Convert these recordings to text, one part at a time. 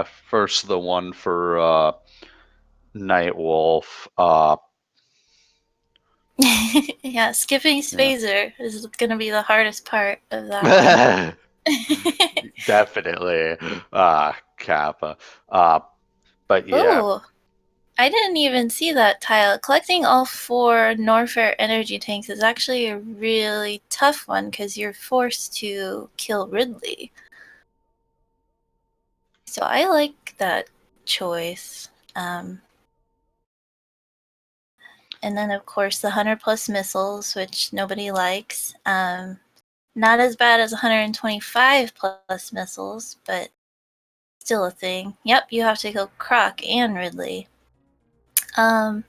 first the one for Nightwolf. Yeah, skipping Spazer is going to be the hardest part of that one. Definitely. Kappa. But yeah. Ooh, I didn't even see that tile. Collecting all 4 Norfair energy tanks is actually a really tough one because you're forced to kill Ridley. So I like that choice. And then, of course, the 100 plus missiles, which nobody likes. Not as bad as 125 plus missiles, but still a thing. Yep, you have to kill Croc and Ridley. That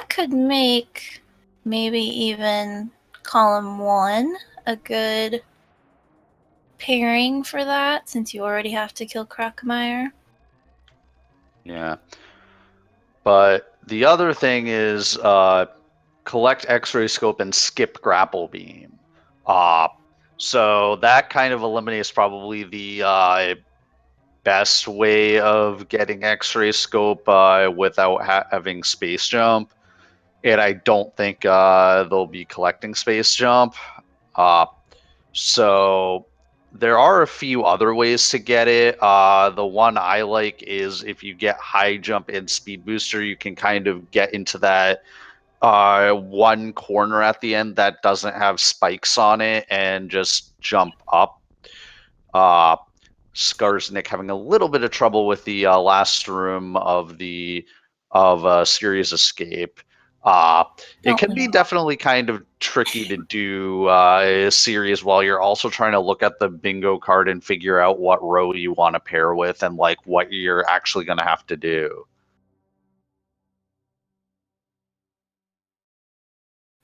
could make maybe even column 1 a good pairing for that, since you already have to kill Crocmeyer. Yeah. But the other thing is collect X-ray scope and skip grapple beam. So that kind of eliminates probably the best way of getting X-ray scope without having space jump. And I don't think they'll be collecting space jump. So there are a few other ways to get it. The one I like is if you get high jump and speed booster, you can kind of get into that one corner at the end that doesn't have spikes on it and just jump up. Skarsnik having a little bit of trouble with the last room of Series Escape. It can be definitely kind of tricky to do a series while you're also trying to look at the bingo card and figure out what row you want to pair with and like what you're actually going to have to do.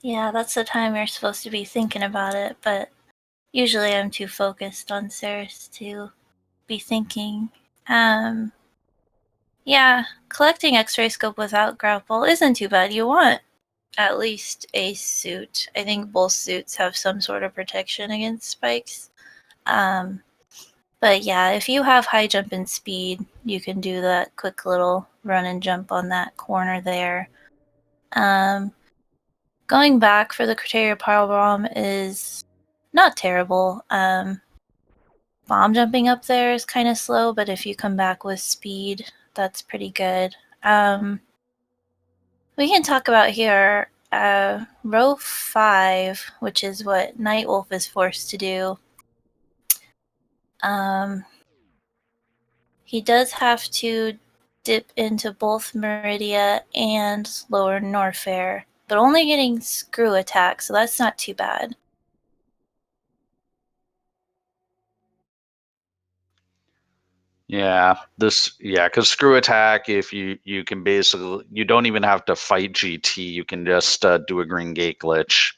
Yeah, that's the time you're supposed to be thinking about it, but usually I'm too focused on Ceres to be thinking. Yeah, collecting X-ray scope without grapple isn't too bad. You want at least a suit. I think both suits have some sort of protection against spikes. But yeah, if you have high jump and speed, you can do that quick little run and jump on that corner there. Going back for the Criteria Pile Bomb is not terrible. Bomb jumping up there is kind of slow, but if you come back with speed, that's pretty good. We can talk about here row 5, which is what Nightwolf is forced to do. He does have to dip into both Meridia and Lower Norfair, but only getting screw attack, so that's not too bad. Yeah, because screw attack. If you can basically, you don't even have to fight GT. You can just do a green gate glitch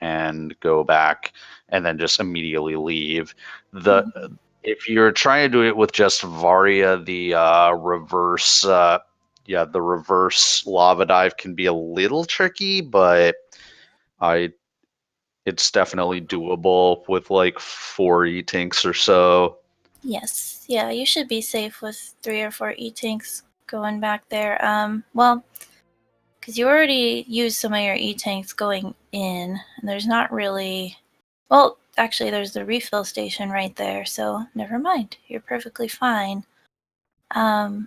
and go back, and then just immediately leave. If you're trying to do it with just Varia, the reverse lava dive can be a little tricky, but I it's definitely doable with like 4 E-Tanks or so. Yes, yeah, you should be safe with 3 or 4 E-Tanks going back there. Well, because you already used some of your E-Tanks going in, and there's not really... Well, actually, there's the refill station right there, so never mind. You're perfectly fine. I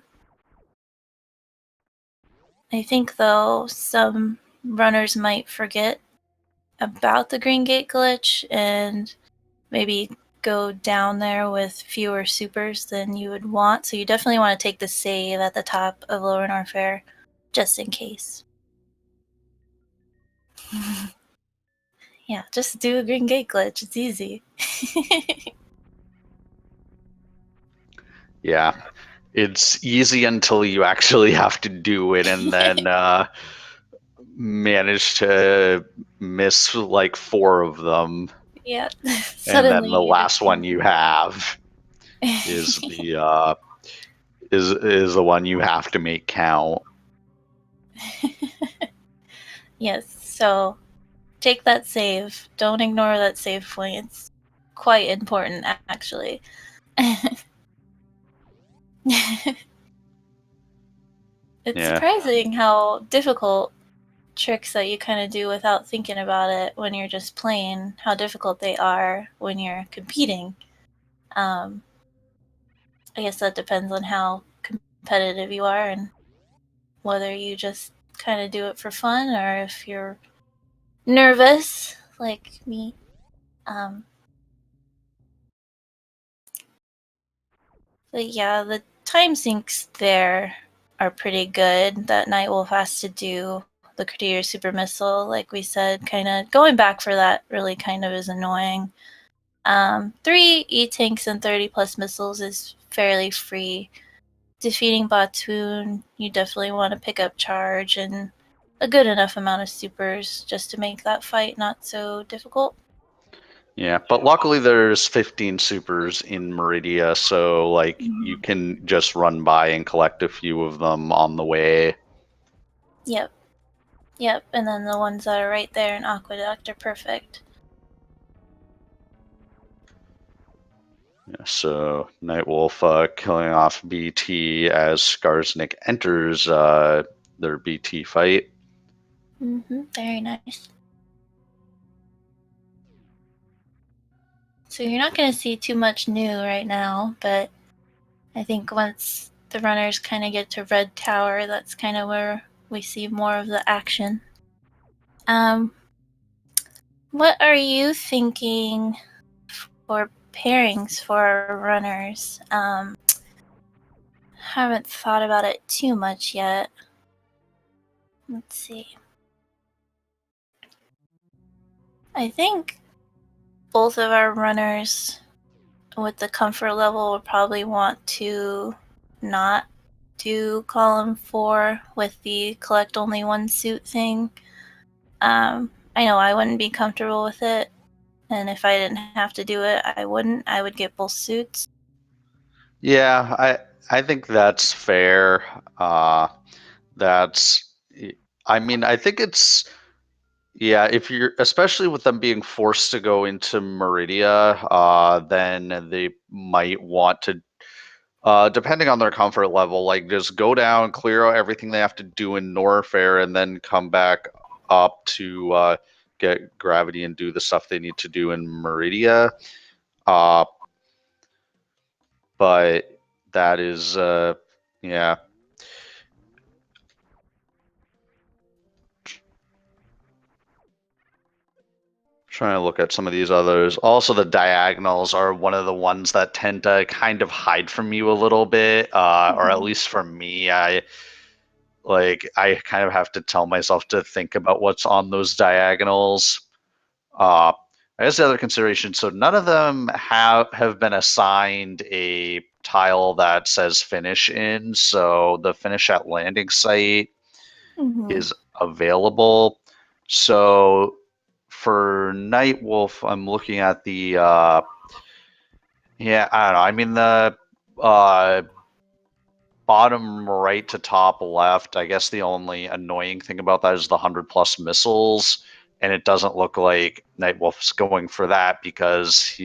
think, though, some runners might forget about the Green Gate glitch and maybe go down there with fewer supers than you would want. So you definitely want to take the save at the top of Lower Norfair, just in case. Yeah, just do a Green Gate glitch. It's easy. Yeah, it's easy until you actually have to do it and then manage to miss like 4 of them. Yeah, And then suddenly the you last one just... you have is is the one you have to make count. Yes, so take that save. Don't ignore that save point. It's quite important, actually. It's Yeah. surprising how difficult tricks that you kind of do without thinking about it when you're just playing, how difficult they are when you're competing. Um, I guess that depends on how competitive you are and whether you just kind of do it for fun or if you're nervous like me. Um, but yeah, the time sinks there are pretty good. That Nightwolf has to do the Courtier Super Missile, like we said, kind of going back for that really kind of is annoying. 3 E-tanks and 30 plus missiles is fairly free. Defeating Batoon, you definitely want to pick up charge and a good enough amount of supers just to make that fight not so difficult. Yeah, but luckily there's 15 supers in Meridia, so like you can just run by and collect a few of them on the way. Yep. Yep, and then the ones that are right there in Aqueduct are perfect. Yeah, so Nightwolf killing off BT as Skarsnik enters their BT fight. Very nice. So you're not going to see too much new right now, but I think once the runners kind of get to Red Tower, that's kind of where we see more of the action. What are you thinking for pairings for our runners? Haven't thought about it too much yet. Let's see. I think both of our runners with the comfort level will probably want to not do column 4 with the collect only one suit thing. I know I wouldn't be comfortable with it, and if I didn't have to do it, I wouldn't. I would get both suits. Yeah, I think that's fair. That's I mean, I think it's yeah, if you're especially with them being forced to go into Meridia, then they might want to depending on their comfort level, like just go down, clear out everything they have to do in Norfair, and then come back up to get gravity and do the stuff they need to do in Meridia. Uh, but that is, yeah. Trying to look at some of these others. Also, the diagonals are one of the ones that tend to kind of hide from you a little bit, or at least for me. I kind of have to tell myself to think about what's on those diagonals. Uh, I guess the other consideration, so none of them have been assigned a tile that says finish in, so the finish at landing site is available. So for Nightwolf, I'm looking at the yeah, I don't know. I mean the uh, bottom right to top left, I guess the only annoying thing about that is the 100 plus missiles. And it doesn't look like Nightwolf's going for that because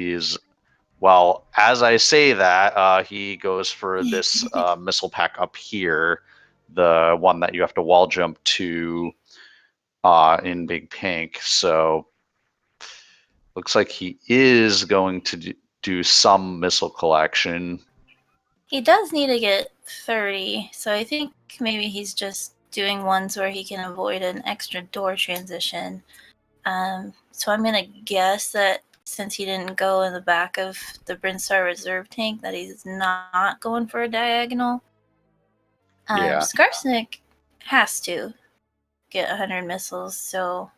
well, as I say that, he goes for this missile pack up here, the one that you have to wall jump to in Big Pink. So looks like he is going to do some missile collection. He does need to get 30, so I think maybe he's just doing ones where he can avoid an extra door transition. So I'm gonna guess that since he didn't go in the back of the Brinstar reserve tank, that he's not going for a diagonal. Yeah, Skarsnik has to get 100 missiles, so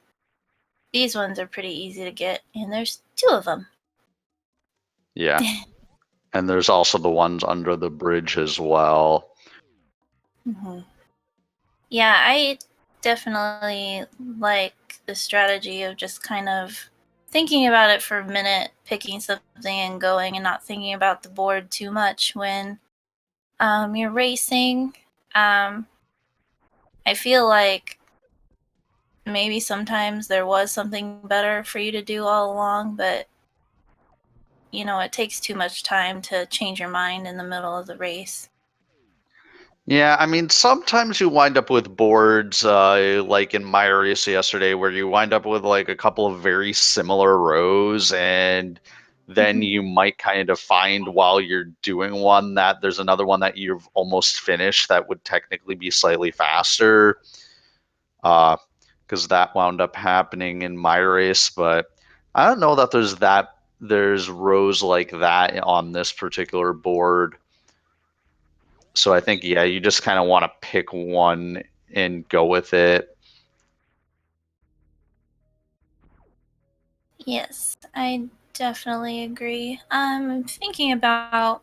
these ones are pretty easy to get, and there's 2 of them. yeah. And there's also the ones under the bridge as well. Yeah, I definitely like the strategy of just kind of thinking about it for a minute, picking something and going, and not thinking about the board too much when you're racing. I feel like maybe sometimes there was something better for you to do all along, but it takes too much time to change your mind in the middle of the race. Yeah, I mean, sometimes you wind up with boards, like in my race yesterday, where you wind up with like a couple of very similar rows, and then Mhm. you might kind of find while you're doing one that there's another one that you've almost finished that would technically be slightly faster. Because that wound up happening in my race, but I don't know that there's rows like that on this particular board. So I think, yeah, you just kind of want to pick one and go with it. Yes, I definitely agree. I'm thinking about,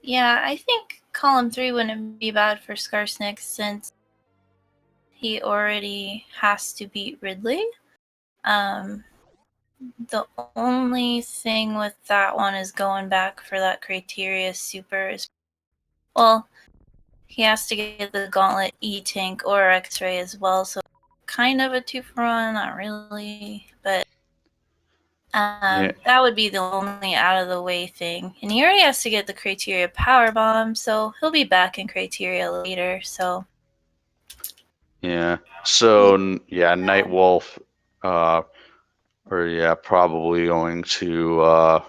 yeah, I think column 3 wouldn't be bad for Skarsnik since he already has to beat Ridley. Um, the only thing with that one is going back for that criteria super is, well, he has to get the gauntlet E-Tank or X-Ray as well, so kind of a 2-for-1, not really, but Yeah, that would be the only out of the way thing. And he already has to get the criteria power bomb, so he'll be back in criteria later, so yeah. yeah. So yeah, Nightwolf, uh, or yeah, probably going to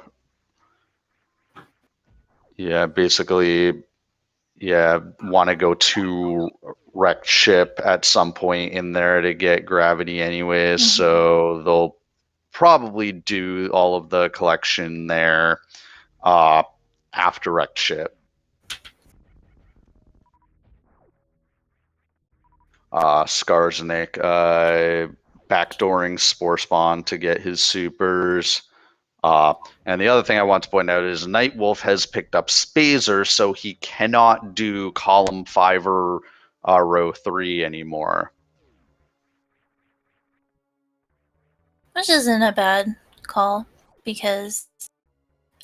yeah, basically yeah, want to go to wrecked ship at some point in there to get gravity anyways, Mhm. so they'll probably do all of the collection there uh after wrecked ship. Skarsnik, backdooring Spore Spawn to get his supers. And the other thing I want to point out is Nightwolf has picked up Spazer, so he cannot do column 5 or row 3 anymore. Which isn't a bad call, because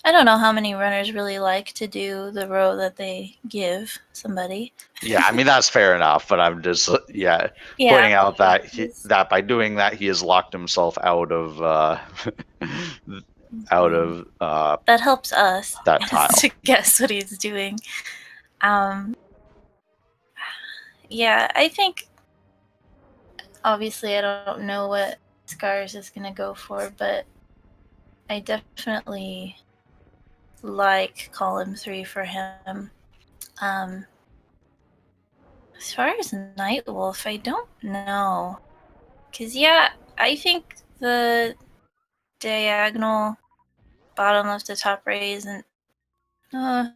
I don't know how many runners really like to do the row that they give somebody. Yeah, I mean that's fair enough, but I'm just yeah Yeah, pointing out that because that by doing that he has locked himself out of out of that helps us that tile. to guess what he's doing. Um, yeah, I think obviously I don't know what Scars is gonna go for, but I definitely like column 3 for him. Um, as far as Nightwolf, I don't know. Cause yeah, I think the diagonal bottom left to top right uh,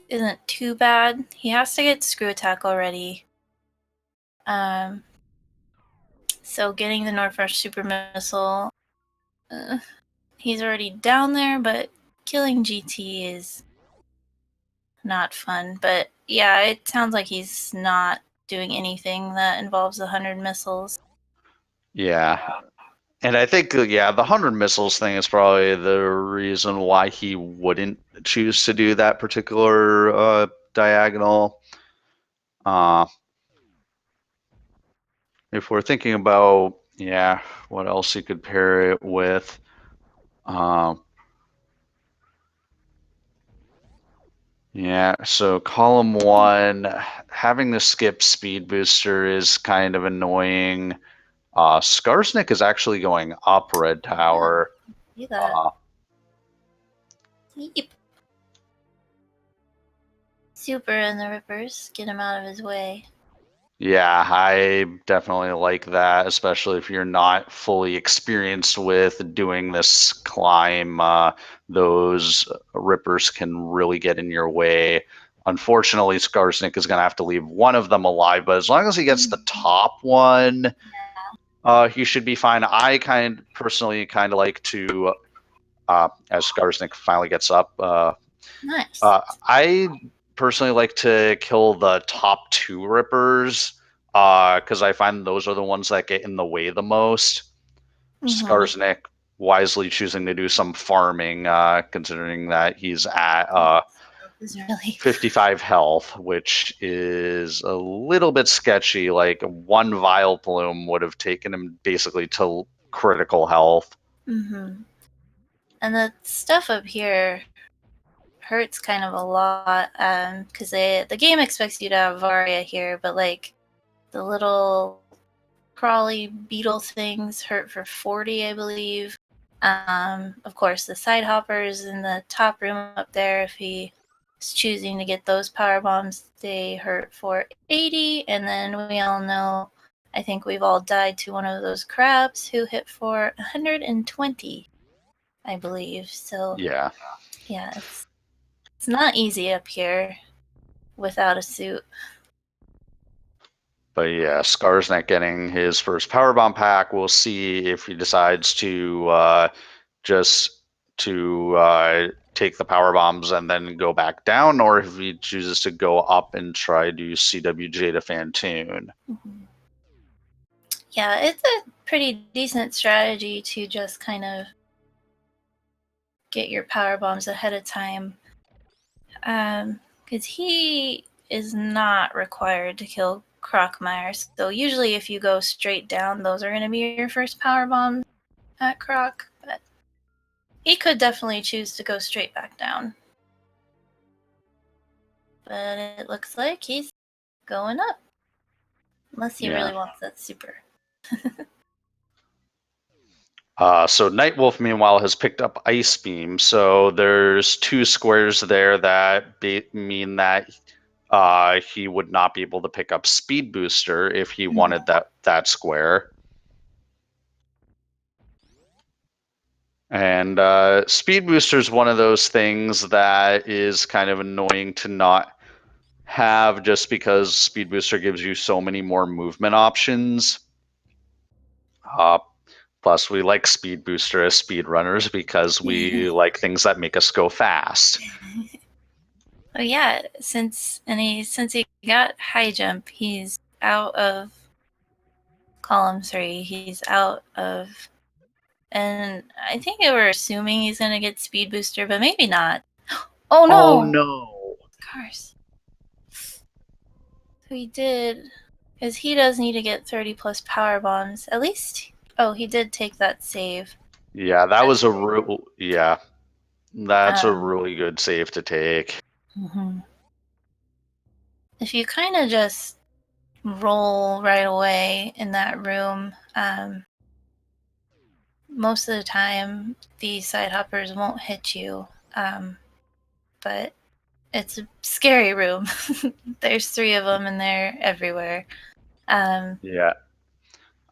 isn't too bad. He has to get screw attack already. Um, so getting the Northrush super missile, uh, he's already down there, but killing GT is not fun. But yeah, it sounds like he's not doing anything that involves 100 missiles. Yeah, and I think, yeah, the 100 missiles thing is probably the reason why he wouldn't choose to do that particular diagonal. Uh, if we're thinking about, yeah, what else you could pair it with. Um, yeah, so column 1, having the skip speed booster is kind of annoying. Skarsnik is actually going up Red Yeah, Tower. do that. Uh, Yeep. Super in the Rippers, get him out of his way. Yeah, I definitely like that, especially if you're not fully experienced with doing this climb. Those rippers can really get in your way. Unfortunately, Skarsnik is going to have to leave one of them alive, but as long as he gets the top one, he should be fine. I personally kind of like to, as Skarsnik finally gets up, Nice. I personally like to kill the top 2 rippers because I find those are the ones that get in the way the most. Mm-hmm. Skarsnik wisely choosing to do some farming, considering that he's at Is really 55 health, which is a little bit sketchy. Like one Vile Plume would have taken him basically to critical health. mm-hmm. And the stuff up here hurts kind of a lot because the game expects you to have Varia here, but like the little crawly beetle things hurt for 40, I believe. Of course, the side hoppers in the top room up there, if he is choosing to get those power bombs, they hurt for 80. And then we all know, I think we've all died to one of those crabs who hit for 120, I believe. So Yeah. yeah, it's not easy up here without a suit. But yeah, Skarsnik getting his first powerbomb pack. We'll see if he decides to just take the power bombs and then go back down, or if he chooses to go up and try to CWJ to Fantoon. Mm-hmm. Yeah, it's a pretty decent strategy to just kind of get your power bombs ahead of time. Because he is not required to kill Crocmire. So usually if you go straight down, those are going to be your first power bombs at Croc. But he could definitely choose to go straight back down. But it looks like he's going up. Unless he really wants that super. So Nightwolf, meanwhile, has picked up Ice Beam. So there's two squares there that mean that he would not be able to pick up Speed Booster if he wanted that square. And Speed Booster is one of those things that is kind of annoying to not have, just because Speed Booster gives you so many more movement options. Plus, we like Speed Booster as speedrunners because we like things that make us go fast. Oh yeah, since he got high jump, he's out of column 3. He's out of, and I think they were assuming he's gonna get Speed Booster, but maybe not. Oh no! Oh no! Cars. So he did, because he does need to get 30 plus power bombs. At least, oh, he did take that save. Yeah, that was that's a really good save to take. Mm-hmm. If you kind of just roll right away in that room, most of the time the side hoppers won't hit you. But it's a scary room. There's 3 of them and they're everywhere. Yeah.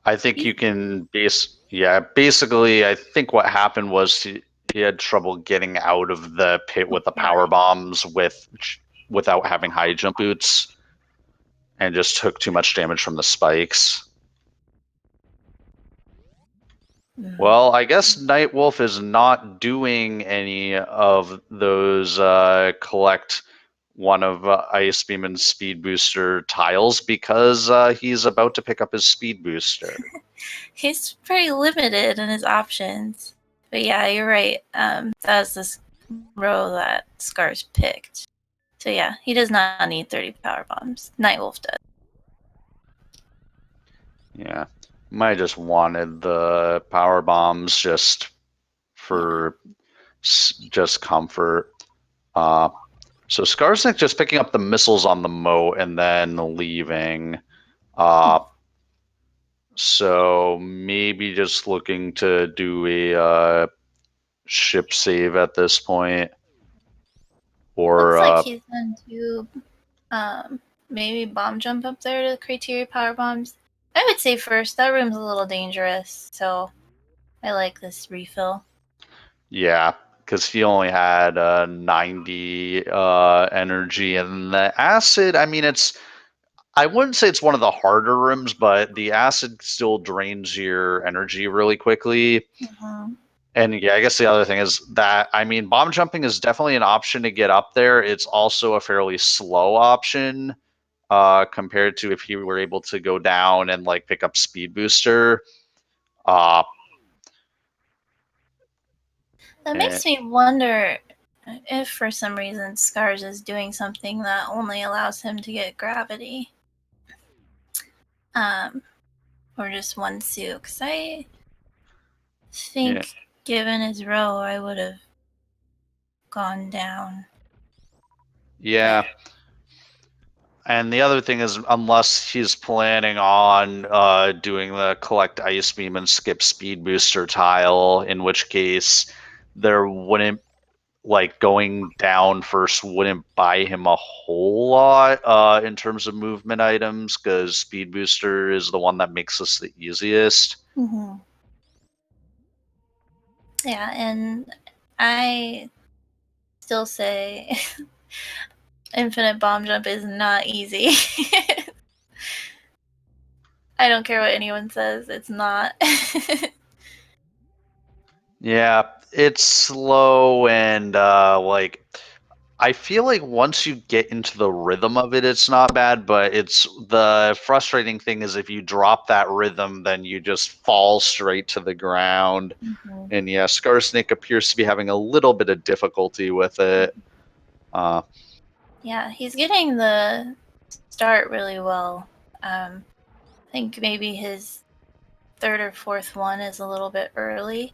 I think you can basically I think what happened was he had trouble getting out of the pit with the power bombs without having high jump boots, and just took too much damage from the spikes. Well, I guess Nightwolf is not doing any of those collect one of Ice Beam and Speed Booster tiles because he's about to pick up his Speed Booster. He's pretty limited in his options. But yeah, you're right. That was this row that Scars picked. So yeah, he does not need 30 power bombs. Nightwolf does. Yeah. Might just wanted the power bombs just for just comfort. So Skarsnik just picking up the missiles on the moat and then leaving. So maybe just looking to do a ship save at this point. Or looks like he's going to maybe bomb jump up there to the criteria power bombs. I would say first, that room's a little dangerous, so I like this refill. yeah, because he only had 90 energy, and the acid, I mean, I wouldn't say it's one of the harder rooms, but the acid still drains your energy really quickly. Mm-hmm. And yeah, I guess the other thing is that, I mean, bomb jumping is definitely an option to get up there. It's also a fairly slow option compared to if you were able to go down and like pick up Speed Booster. That makes me wonder if for some reason Scars is doing something that only allows him to get gravity. Or just one suit. Because I think given his row, I would have gone down. Yeah. And the other thing is, unless he's planning on doing the collect ice beam and skip speed booster tile, in which case there wouldn't, like, going down first wouldn't buy him a whole lot in terms of movement items, because speed booster is the one that makes us the easiest. Mm-hmm. Yeah, and I still say infinite bomb jump is not easy. I don't care what anyone says, it's not. Yeah, it's slow and like, I feel like once you get into the rhythm of it, it's not bad, but it's the frustrating thing is if you drop that rhythm, then you just fall straight to the ground. Mm-hmm. And yeah, Skarsnik appears to be having a little bit of difficulty with it. Yeah, he's getting the start really well. I think maybe his third or fourth one is a little bit early.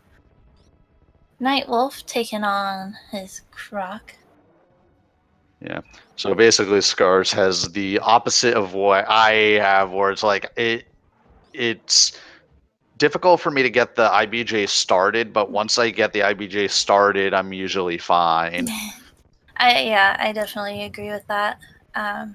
Nightwolf taking on his Croc. Yeah. So basically, Scars has the opposite of what I have, where it's like it's difficult for me to get the IBJ started, but once I get the IBJ started, I'm usually fine. I definitely agree with that. Uh,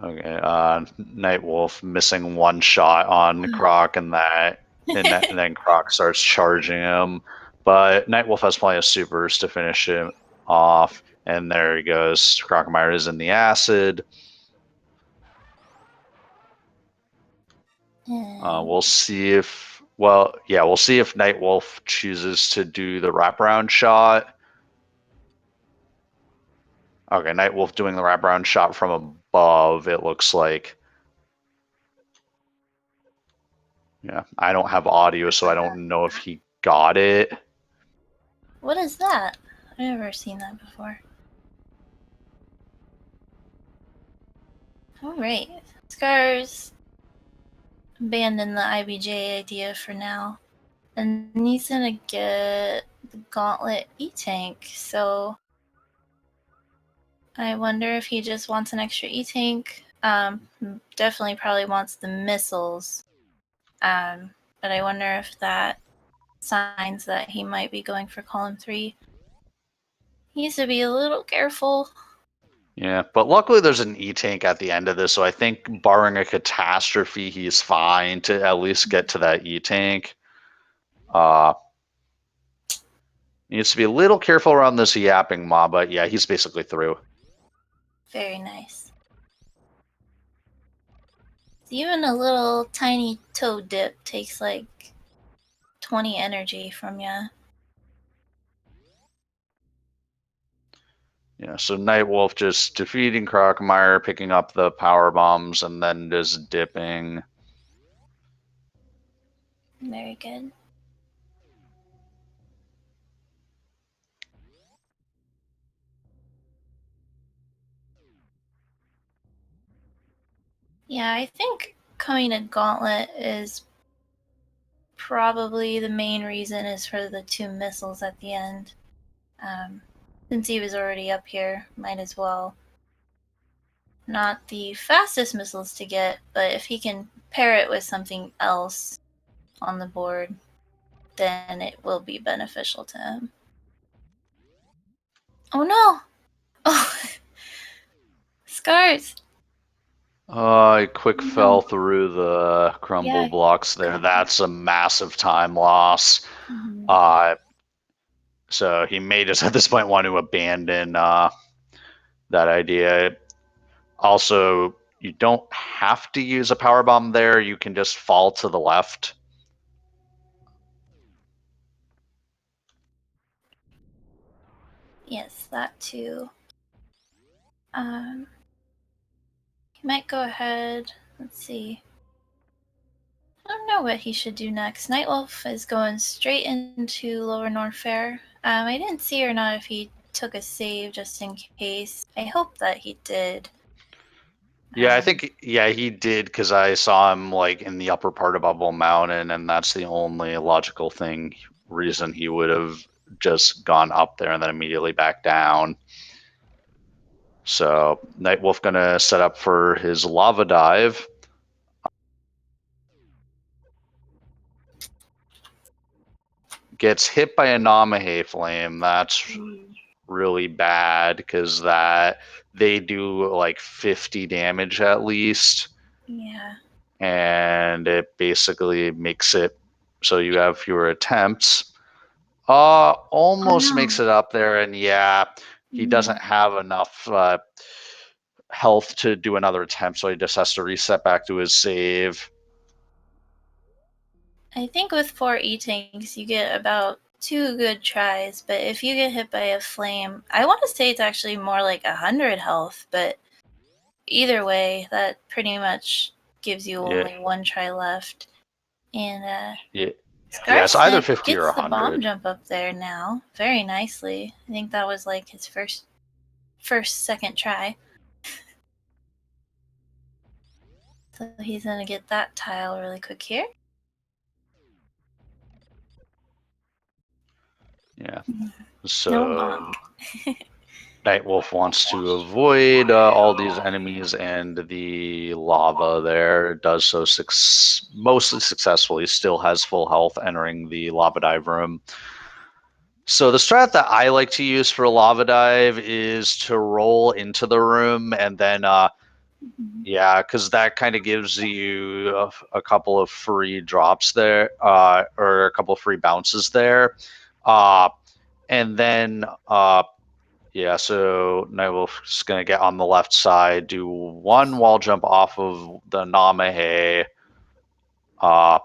okay. Nightwolf missing one shot on Croc, and then Croc starts charging him, but Nightwolf has plenty of supers to finish him off, and there he goes. Crocmire is in the acid. We'll see if, well, yeah, we'll see if Nightwolf chooses to do the wraparound shot. Okay, Nightwolf doing the wraparound shot from above, it looks like. Yeah, I don't have audio, so I don't know if he got it. What is that? I've never seen that before. Alright. Scars abandon the IBJ idea for now. And he's gonna get the Gauntlet E-Tank, so I wonder if he just wants an extra E-Tank. Definitely probably wants the missiles. But I wonder if that signs that he might be going for column 3. He needs to be a little careful. Yeah, but luckily there's an E-Tank at the end of this, so I think barring a catastrophe, he's fine to at least get to that E-Tank. Needs to be a little careful around this yapping mob, but yeah, he's basically through. Very nice. Even a little tiny toe dip takes like 20 energy from ya. Yeah, so Nightwolf just defeating Crocmire, picking up the power bombs, and then just dipping. Very good. Yeah, I think coming to Gauntlet is probably the main reason is for the 2 missiles at the end. Since he was already up here, might as well. Not the fastest missiles to get, but if he can pair it with something else on the board, then it will be beneficial to him. Oh no! Oh, Scars! I quick No. fell through the crumble Yeah. blocks there. That's a massive time loss. Mm-hmm. So he may just at this point want to abandon that idea. Also, you don't have to use a power bomb there. You can just fall to the left. Yes, that too. He might go ahead. Let's see. I don't know what he should do next. Nightwolf is going straight into Lower Norfair. I didn't see or not if he took a save just in case. I hope that he did. Yeah, I think he did, because I saw him like in the upper part of Bubble Mountain, and that's the only logical reason he would have just gone up there and then immediately back down. So Nightwolf gonna set up for his lava dive. Gets hit by a Namahe flame. That's really bad because that they do like 50 damage at least. Yeah. And it basically makes it so you have fewer attempts. Almost no. makes it up there, and yeah, he doesn't have enough health to do another attempt, so he just has to reset back to his save. I think with 4 E-Tanks, you get about 2 good tries, but if you get hit by a flame, I want to say it's actually more like 100 health, but either way, that pretty much gives you only 1 try left. And Yeah, it's either Skarsnik 50 or gets the bomb 100. jump up there now very nicely. I think that was like his second try. So he's gonna get that tile really quick here. Yeah. No So bonk. Nightwolf wants to avoid all these enemies and the lava there. Does so mostly successfully. Still has full health entering the lava dive room. So the strat that I like to use for a lava dive is to roll into the room and then yeah, because that kind of gives you a couple of free drops there, or a couple of free bounces there. And then yeah, so Nightwolf's gonna get on the left side, do one wall jump off of the Namahe, uh,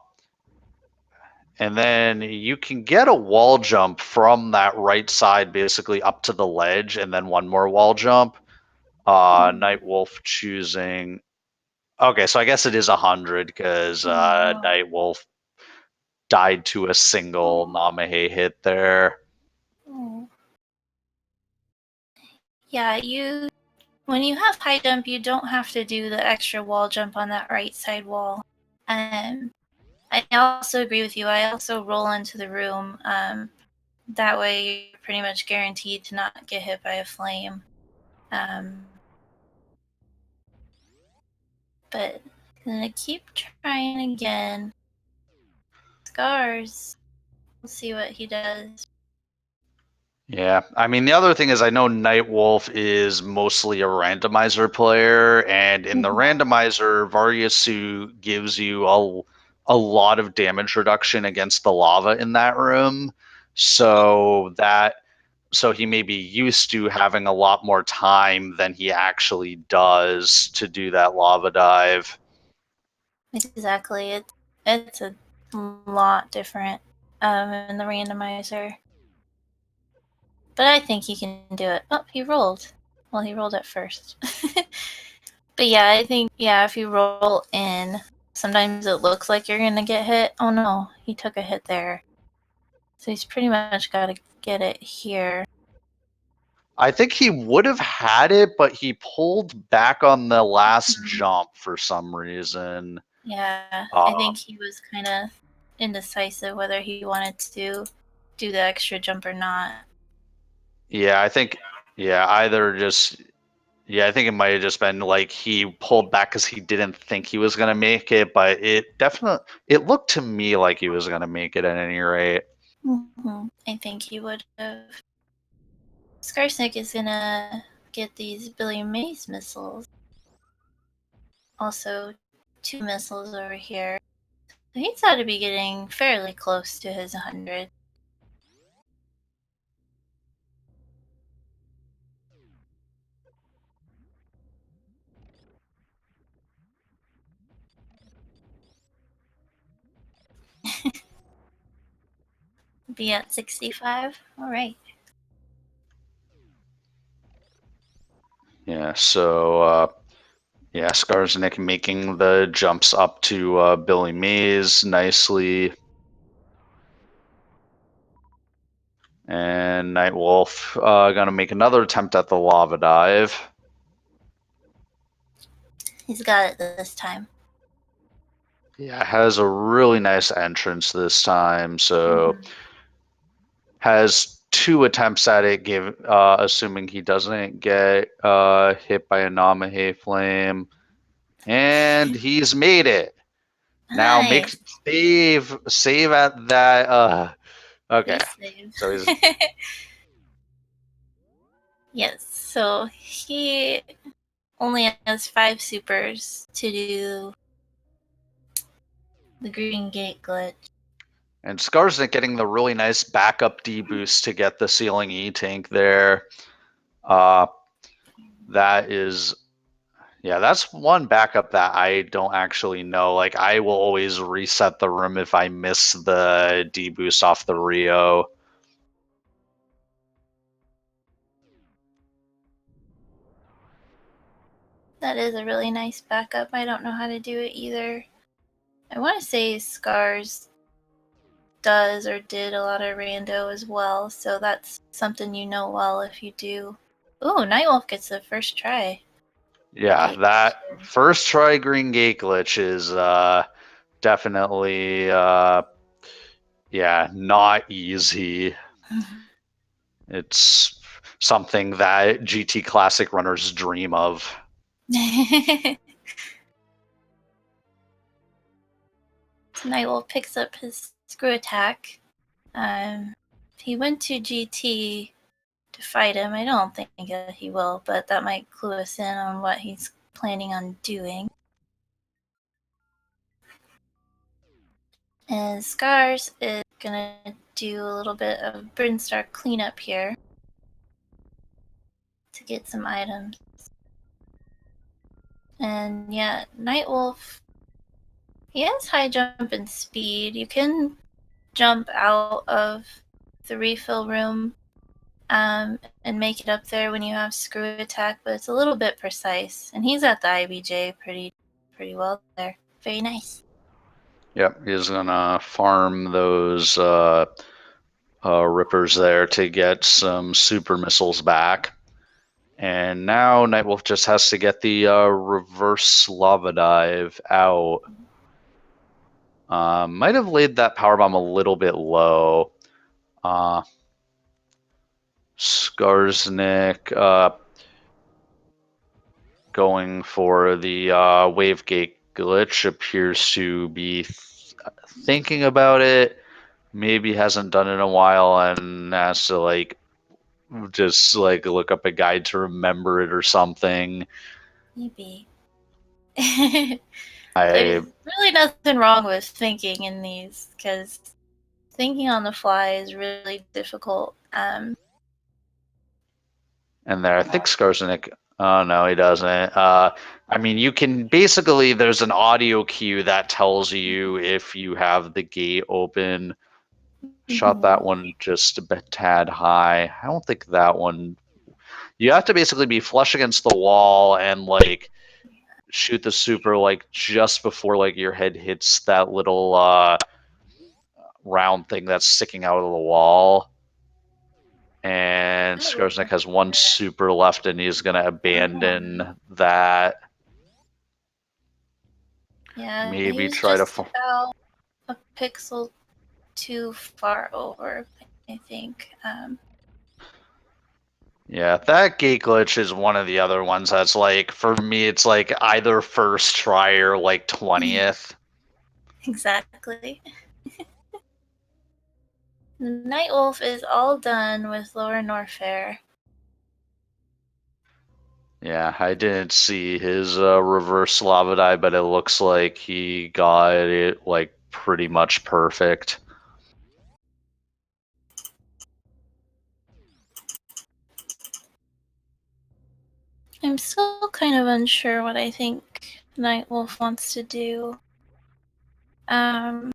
and then you can get a wall jump from that right side, basically up to the ledge, and then one more wall jump. Nightwolf choosing. Okay, so I guess it is 100 because Nightwolf died to a single Namahe hit there. Oh. Yeah, when you have high jump, you don't have to do the extra wall jump on that right side wall. I also agree with you. I also roll into the room. That way, you're pretty much guaranteed to not get hit by a flame. But I'm gonna keep trying again. Scars. We'll see what he does. Yeah, I mean, the other thing is I know Nightwolf is mostly a randomizer player, and in the randomizer, Varyasu gives you a lot of damage reduction against the lava in that room. So he may be used to having a lot more time than he actually does to do that lava dive. Exactly. It's a lot different in the randomizer. But I think he can do it. Oh, he rolled. Well, he rolled at first. But yeah, I think, yeah, if you roll in, sometimes it looks like you're going to get hit. Oh no, he took a hit there. So he's pretty much got to get it here. I think he would have had it, but he pulled back on the last jump for some reason. Yeah, I think he was kind of indecisive whether he wanted to do the extra jump or not. Yeah, I think, yeah, either just, yeah, I think it might have just been like he pulled back because he didn't think he was going to make it, but it looked to me like he was going to make it at any rate. I think he would have. Skarsnik is gonna get these Billy Mays missiles. Also, 2 missiles over here. So he's got to be getting fairly close to his 100. Be at 65. All right. Yeah, so yeah, Skarsnik making the jumps up to Billy Mays nicely. And Nightwolf gonna make another attempt at the lava dive. He's got it this time. Yeah, has a really nice entrance this time. So has 2 attempts at it, assuming he doesn't get hit by a Namahe flame. And he's made it. Now make Nice. save at that. Okay. Please save. So he's Yes, so he only has 5 supers to do the Green Gate glitch. and Skarsnik getting the really nice backup D boost to get the ceiling E tank there. That is, yeah, that's one backup that I don't actually know. Like, I will always reset the room if I miss the D boost off the Rio. That is a really nice backup. I don't know how to do it either. I want to say Scars does or did a lot of rando as well, so that's something you know well if you do. Ooh, Nightwolf gets the first try. Yeah, Gate. that first try Green Gate glitch is definitely yeah, not easy. It's something that GT Classic runners dream of. So Nightwolf picks up his screw attack. He went to GT to fight him. I don't think he will, but that might clue us in on what he's planning on doing. And Scars is gonna do a little bit of Brinstar cleanup here to get some items. And yeah, Nightwolf, he has high jump and speed. You can jump out of the refill room and make it up there when you have screw attack, but it's a little bit precise. And he's at the IBJ pretty well there. Very nice. Yep, he's gonna farm those rippers there to get some super missiles back. And now Nightwolf just has to get the reverse lava dive out. Might have laid that power bomb a little bit low. Skarsnik going for the wave gate glitch appears to be thinking about it. Maybe hasn't done it in a while and has to like just like look up a guide to remember it or something. Maybe. I There's really nothing wrong with thinking in these, because thinking on the fly is really difficult. and there I think Skarsnik. Oh no, he doesn't. I mean, you can basically there's an audio cue that tells you if you have the gate open. Shot that one just a bit tad high. I don't think that one. You have to basically be flush against the wall and like shoot the super like just before like your head hits that little round thing that's sticking out of the wall. And Skarsnik has one super left, and he's gonna abandon that. Yeah, Maybe he's try to. just about a pixel too far over, I think. Yeah, that gate glitch is one of the other ones that's like for me, it's like either first try or like 20th. Exactly. Nightwolf is all done with Lower Norfair. Yeah, I didn't see his reverse lava dive, but it looks like he got it like pretty much perfect. I'm still kind of unsure what I think Nightwolf wants to do. Um,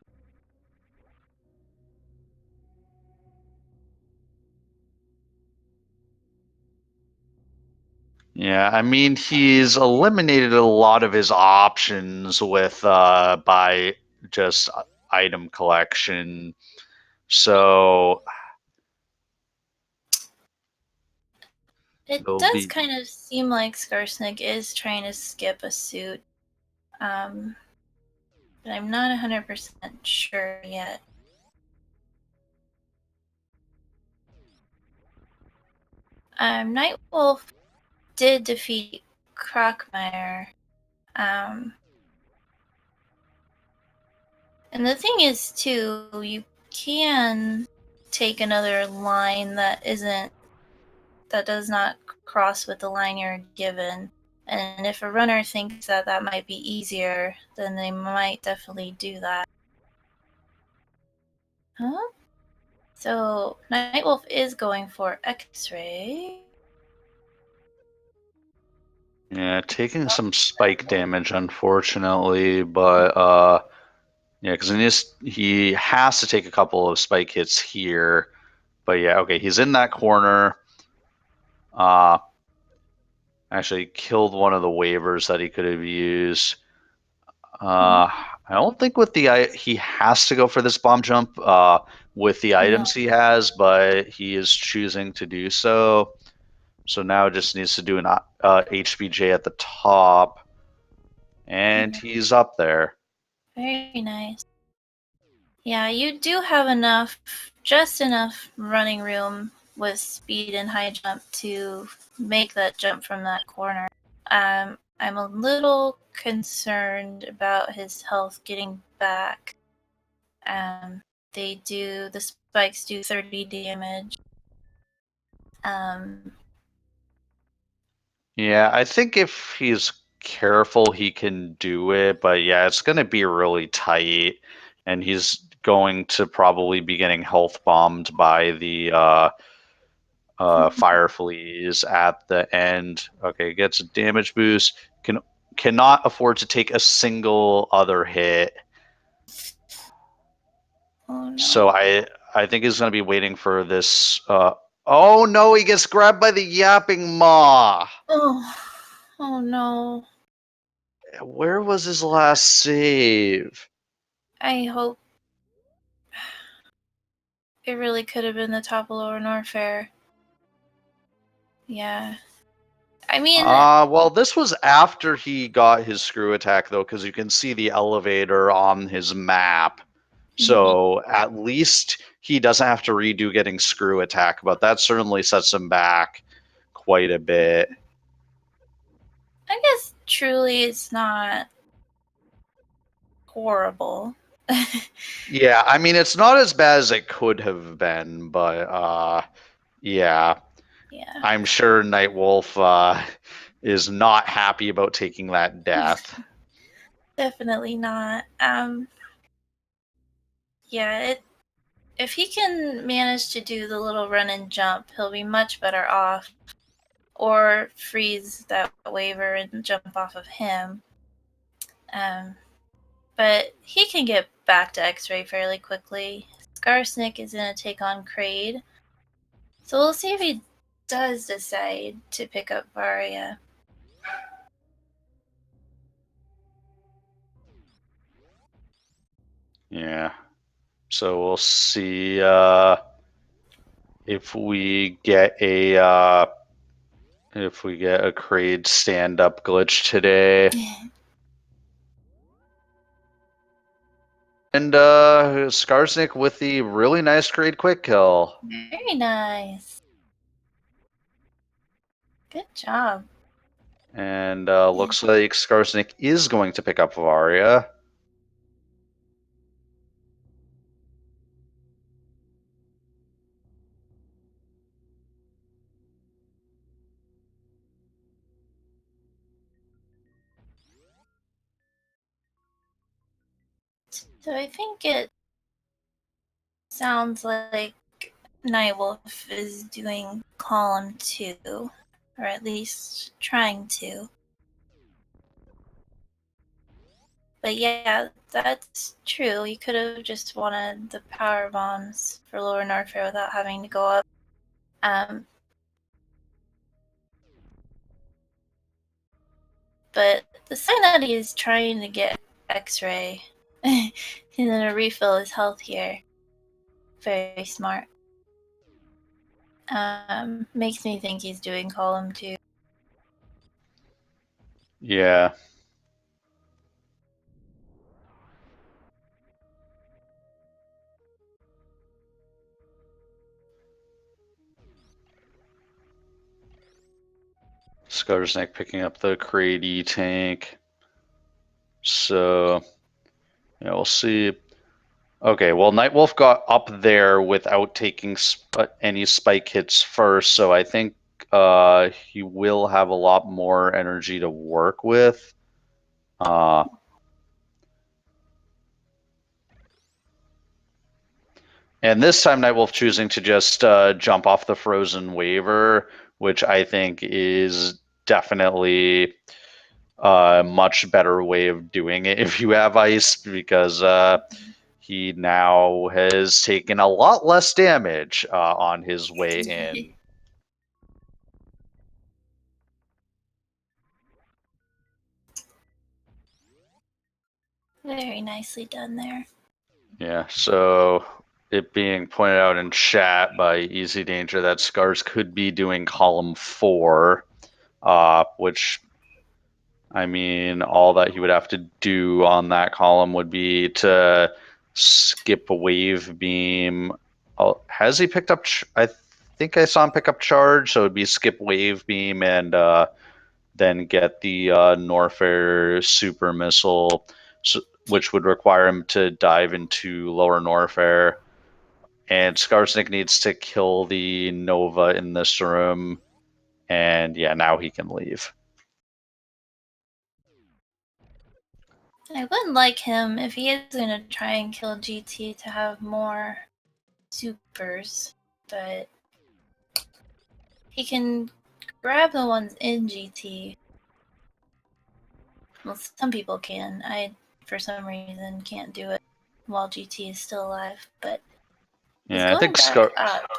Yeah, I mean he's eliminated a lot of his options with by just item collection. So it it'll does be kind of seem like Skarsnik is trying to skip a suit, but I'm not 100% sure yet. Nightwolf did defeat Crockmire. Um, and the thing is, too, you can take another line that does not cross with the line you're given. And if a runner thinks that that might be easier, then they might definitely do that. Huh? So Nightwolf is going for X-ray. Yeah, taking some spike damage, unfortunately, but yeah, because he has to take a couple of spike hits here. But yeah, okay, he's in that corner. Actually killed one of the waivers that he could have used. I don't think with the he has to go for this bomb jump with the items he has, but he is choosing to do so. So now just needs to do an HBJ at the top, and he's up there. Very nice. Yeah, you do have enough, just enough running room with speed and high jump to make that jump from that corner. I'm a little concerned about his health getting back. Um, the spikes do 30 damage. Um, Yeah, I think if he's careful, he can do it, but yeah, it's going to be really tight, and he's going to probably be getting health bombed by the fire fleas at the end. Okay, gets a damage boost. Cannot afford to take a single other hit. oh no. So I think he's going to be waiting for this. Oh no, he gets grabbed by the yapping maw. Oh no. Where was his last save? I hope it really could have been the top of Lower Norfair. Yeah. I mean, Well, this was after he got his screw attack, though, because you can see the elevator on his map. So at least he doesn't have to redo getting screw attack, but that certainly sets him back quite a bit. I guess truly it's not horrible. Yeah, I mean, it's not as bad as it could have been, but yeah, Yeah. I'm sure Nightwolf is not happy about taking that death. Definitely not. Yeah, if he can manage to do the little run and jump, he'll be much better off. Or freeze that waiver and jump off of him. Um, but he can get back to X-ray fairly quickly. Skarsnik is going to take on Kraid. So we'll see if he does decide to pick up Varia. Yeah. So we'll see if we get a Kraid stand up glitch today. And Skarsnik with the really nice Kraid quick kill. Very nice. Good job. And looks like Skarsnik is going to pick up Varia. So I think it sounds like Nightwolf is doing column 2, or at least trying to. But yeah, that's true. You could have just wanted the power bombs for Lower Norfair without having to go up. But the sign that he is trying to get X-ray and then refill his health here. Very smart. Makes me think he's doing column 2. Yeah. Skarsnik picking up the Crady tank. So, yeah, we'll see. Okay, well, Nightwolf got up there without taking any spike hits first, so I think he will have a lot more energy to work with. And this time, Nightwolf choosing to just jump off the frozen waiver, which I think is definitely a much better way of doing it if you have ice, because he now has taken a lot less damage on his way in. Very nicely done there. Yeah, so it being pointed out in chat by Easy Danger that Scars could be doing column 4, which, I mean, all that he would have to do on that column would be to skip wave beam. Oh, has he picked up? I think I saw him pick up charge, so it'd be skip wave beam and then get the Norfair super missile, which would require him to dive into lower Norfair. And Skarsnik needs to kill the Nova in this room. And yeah, now he can leave. I would like him, if he is going to try and kill GT, to have more supers, but he can grab the ones in GT. Well, some people can. I, for some reason, can't do it while GT is still alive, but he's Yeah, I going think back up.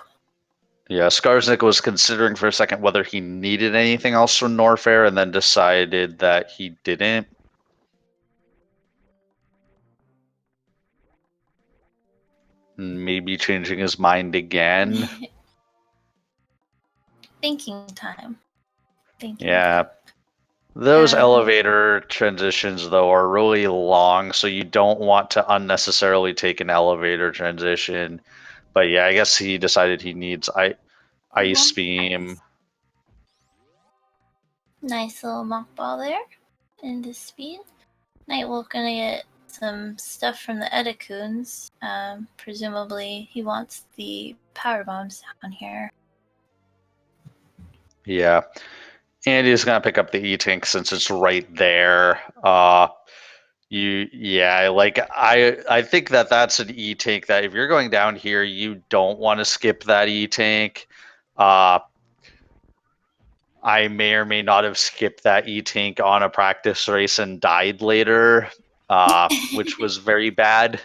Yeah, Skarsnik was considering for a second whether he needed anything else from Norfair and then decided that he didn't. Maybe changing his mind again. Thinking time. Yeah. Those elevator transitions, though, are really long, so you don't want to unnecessarily take an elevator transition. But yeah, I guess he decided he needs Ice Beam. Nice little mock ball there into speed. Nightwolf gonna get some stuff from the Edacoons. Presumably he wants the power bombs down here. Yeah. And he's gonna pick up the E-Tank since it's right there. I think that's an E-Tank that if you're going down here, you don't want to skip that E-Tank. I may or may not have skipped that E-Tank on a practice race and died later, which was very bad.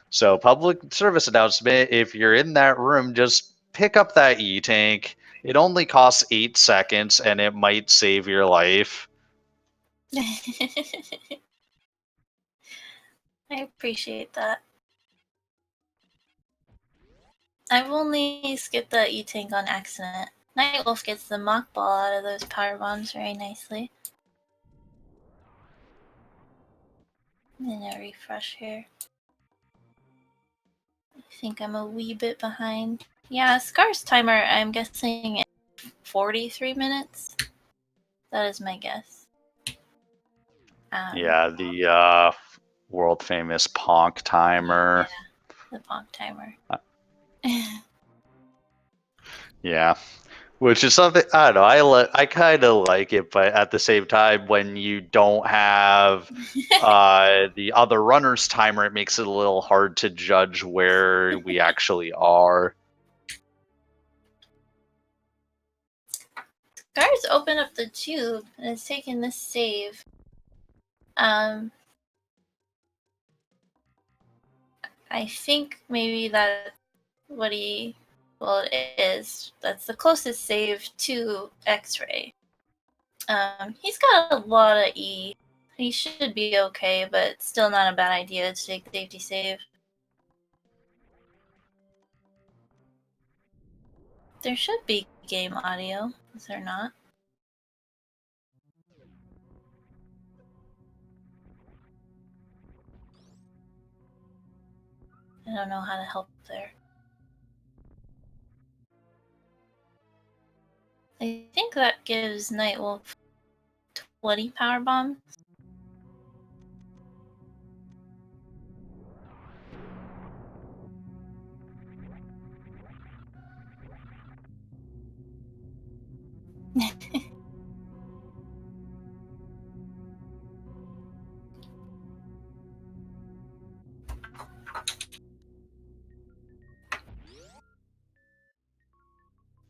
So public service announcement, if you're in that room, just pick up that E-Tank. It only costs 8 seconds and it might save your life. I appreciate that. I've only skipped the E-Tank on accident. Nightwolf gets the mock ball out of those power bombs very nicely. And a refresh here. I think I'm a wee bit behind. Yeah, Scar's timer, I'm guessing 43 minutes. That is my guess. Yeah, the world famous Ponk timer. Yeah, the Ponk timer. Yeah, which is something I don't know. I kind of like it, but at the same time, when you don't have the other runner's timer, it makes it a little hard to judge where we actually are. Scar's opened up the tube and has taken this save. I think maybe that what he, well, it is. That's the closest save to X-ray. He's got a lot of E. He should be okay, but still not a bad idea to take the safety save. There should be game audio. Is there not? I don't know how to help there. I think that gives Nightwolf 20 power bombs.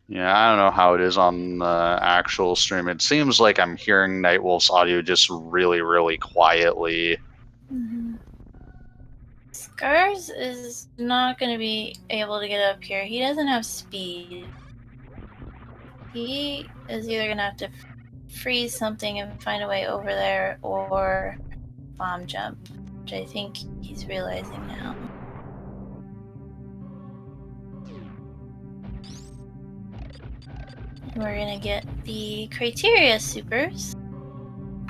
Yeah, I don't know how it is on the actual stream. It seems like I'm hearing Nightwolf's audio just really, really quietly. Mm-hmm. Scars is not going to be able to get up here. He doesn't have speed. He is either going to have to freeze something and find a way over there or bomb jump, which I think he's realizing now. We're going to get the criteria supers,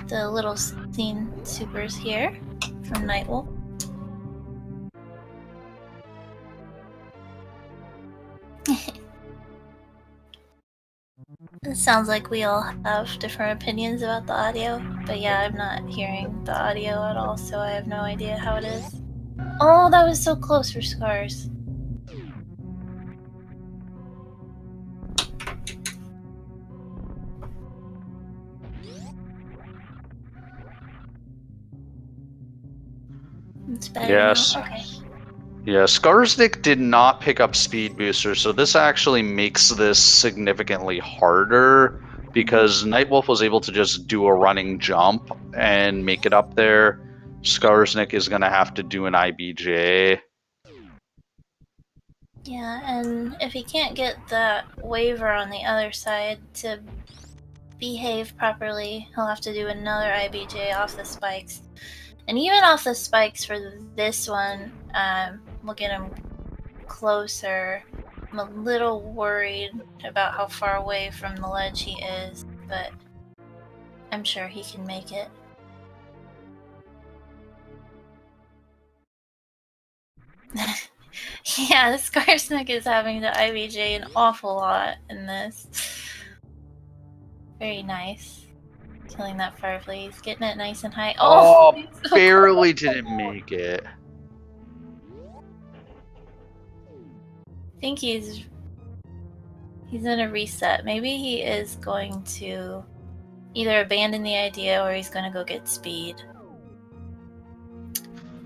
the little scene supers here from Nightwolf. It sounds like we all have different opinions about the audio, but yeah, I'm not hearing the audio at all, so I have no idea how it is. Oh, that was so close for Scars. It's better Yes. now? Okay. Yeah, Skarsnik did not pick up Speed Booster, so this actually makes this significantly harder because Nightwolf was able to just do a running jump and make it up there. Skarsnik is going to have to do an IBJ. Yeah, and if he can't get that waiver on the other side to behave properly, he'll have to do another IBJ off the spikes. And even off the spikes for this one, we'll get him closer. I'm a little worried about how far away from the ledge he is, but I'm sure he can make it. Yeah, Skarsnik is having to IBJ an awful lot in this. Very nice. Killing that Firefly. He's getting it nice and high. Oh, So barely close. didn't make it. I think he's in a reset. Maybe he is going to either abandon the idea or he's going to go get speed.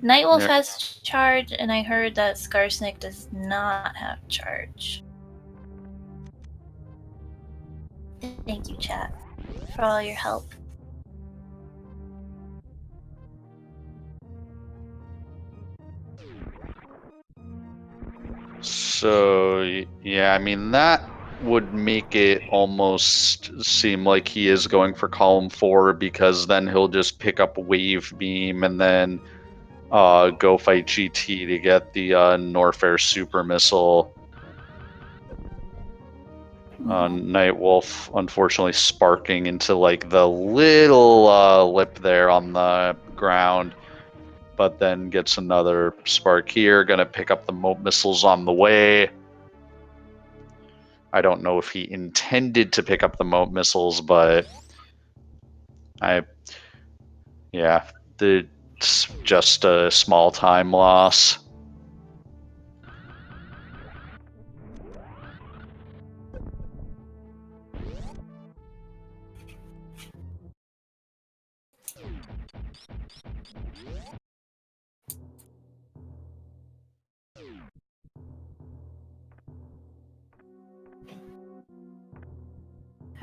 Nightwolf has charge, and I heard that Skarsnik does not have charge. Thank you, chat, for all your help. So, yeah, I mean, that would make it almost seem like he is going for column 4 because then he'll just pick up Wave Beam and then go fight GT to get the Norfair Super Missile. Nightwolf unfortunately sparking into like the little lip there on the ground, but then gets another spark here. Gonna pick up the moat missiles on the way. I don't know if he intended to pick up the moat missiles, but it's just a small time loss.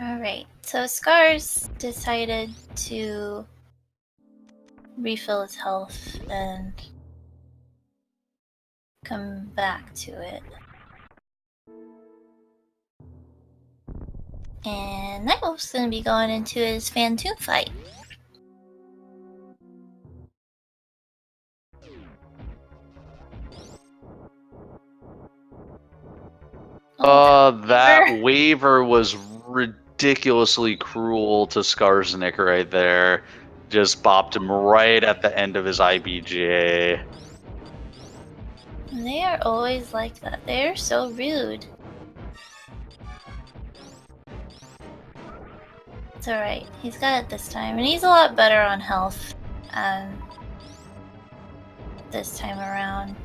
Alright, so Scars decided to refill his health and come back to it. And Nightwolf's gonna be going into his Phantom fight. That waiver was ridiculously cruel to Skarsnik right there. Just bopped him right at the end of his IBJ. They are always like that. They're so rude. It's alright. He's got it this time. And he's a lot better on health this time around.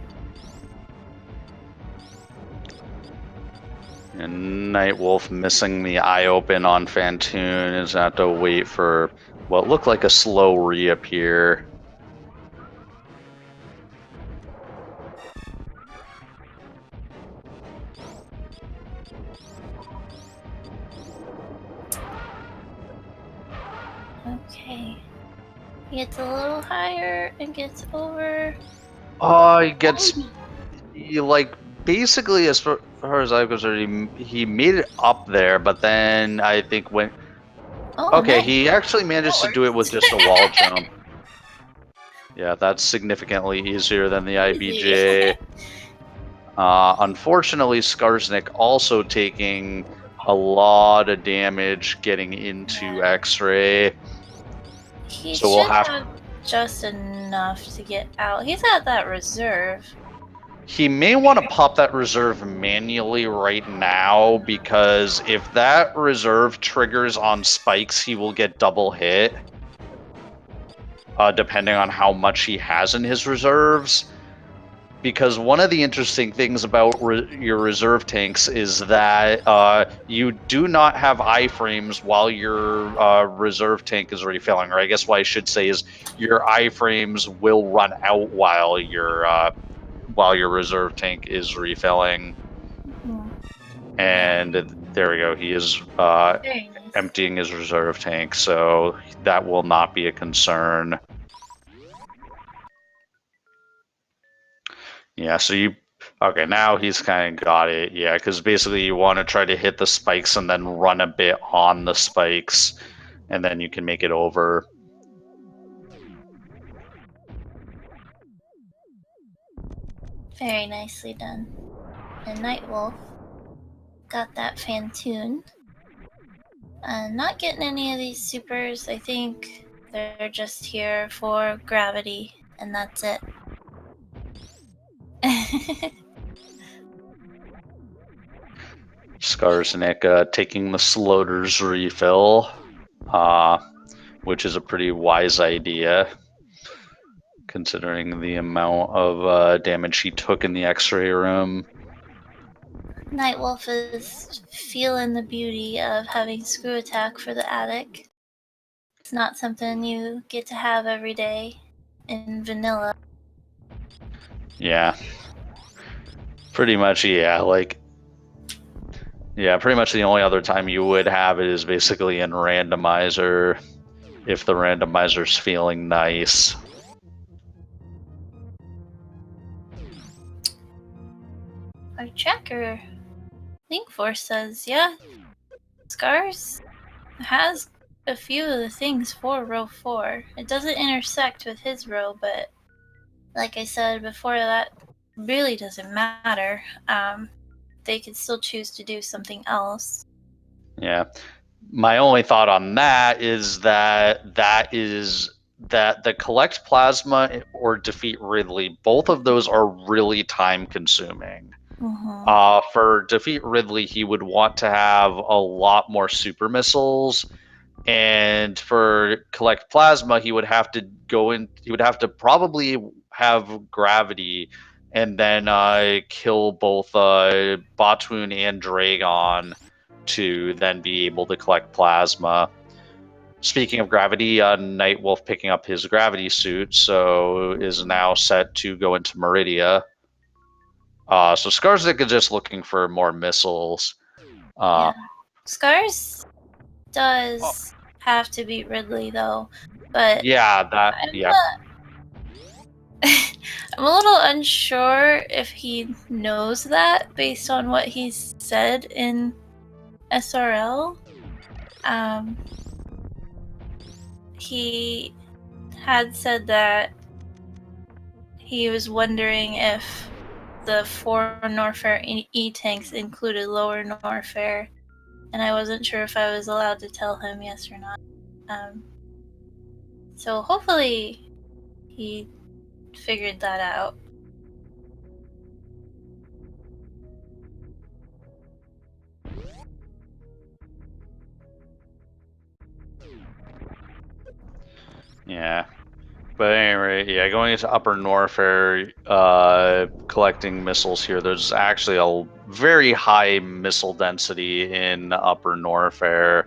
And Nightwolf missing the eye open on Fantoon is have to wait for what looked like a slow reappear. Okay. He gets a little higher and gets over. He gets basically as far as I'm concerned, he made it up there, but then I think when Oh, okay, nice. he actually managed to do it with just a wall jump. Yeah, that's significantly easier than the IBJ. Unfortunately, Skarsnik also taking a lot of damage getting into X-ray. He So we'll should have. have just enough to get out. He's at that reserve. He may want to pop that reserve manually right now because if that reserve triggers on spikes, he will get double hit. Depending on how much he has in his reserves. Because one of the interesting things about your reserve tanks is that you do not have iframes while your reserve tank is refilling. Or I guess what I should say is your iframes will run out while your reserve tank is refilling. Hmm. And there we go. He is Very nice. emptying his reserve tank, so that will not be a concern. Yeah, so okay, now he's kind of got it. Yeah, because basically you want to try to hit the spikes and then run a bit on the spikes, and then you can make it over. Very nicely done. And Nightwolf got that Fantoon. Not getting any of these supers. I think they're just here for gravity, and that's it. Skarsnik taking the Sloater's refill, which is a pretty wise idea, considering the amount of damage he took in the X-ray room. Nightwolf is feeling the beauty of having screw attack for the attic. It's not something you get to have every day in vanilla. Yeah. Pretty much, yeah. Pretty much the only other time you would have it is basically in randomizer, if the randomizer's feeling nice. Our tracker Link Force says, yeah, Scars has a few of the things for row 4. It doesn't intersect with his row, but like I said before, that really doesn't matter. They could still choose to do something else. Yeah. My only thought on that is that the collect plasma or defeat Ridley, both of those are really time consuming. Mm-hmm. For defeat Ridley, he would want to have a lot more super missiles. And for collect plasma, he would have to he would have to probably have gravity and then kill both Batoon and Dragon to then be able to collect plasma. Speaking of gravity, Nightwolf picking up his gravity suit, so is now set to go into Meridia. So Skarsnik is just looking for more missiles. Yeah. Scars does have to beat Ridley, though, but I'm yeah. I'm a little unsure if he knows that based on what he's said in SRL. He had said that he was wondering if the 4 Norfair E-tanks included lower Norfair, and I wasn't sure if I was allowed to tell him yes or not. So hopefully he figured that out. Yeah. But anyway, yeah, going into Upper Norfair, collecting missiles here, there's actually a very high missile density in Upper Norfair.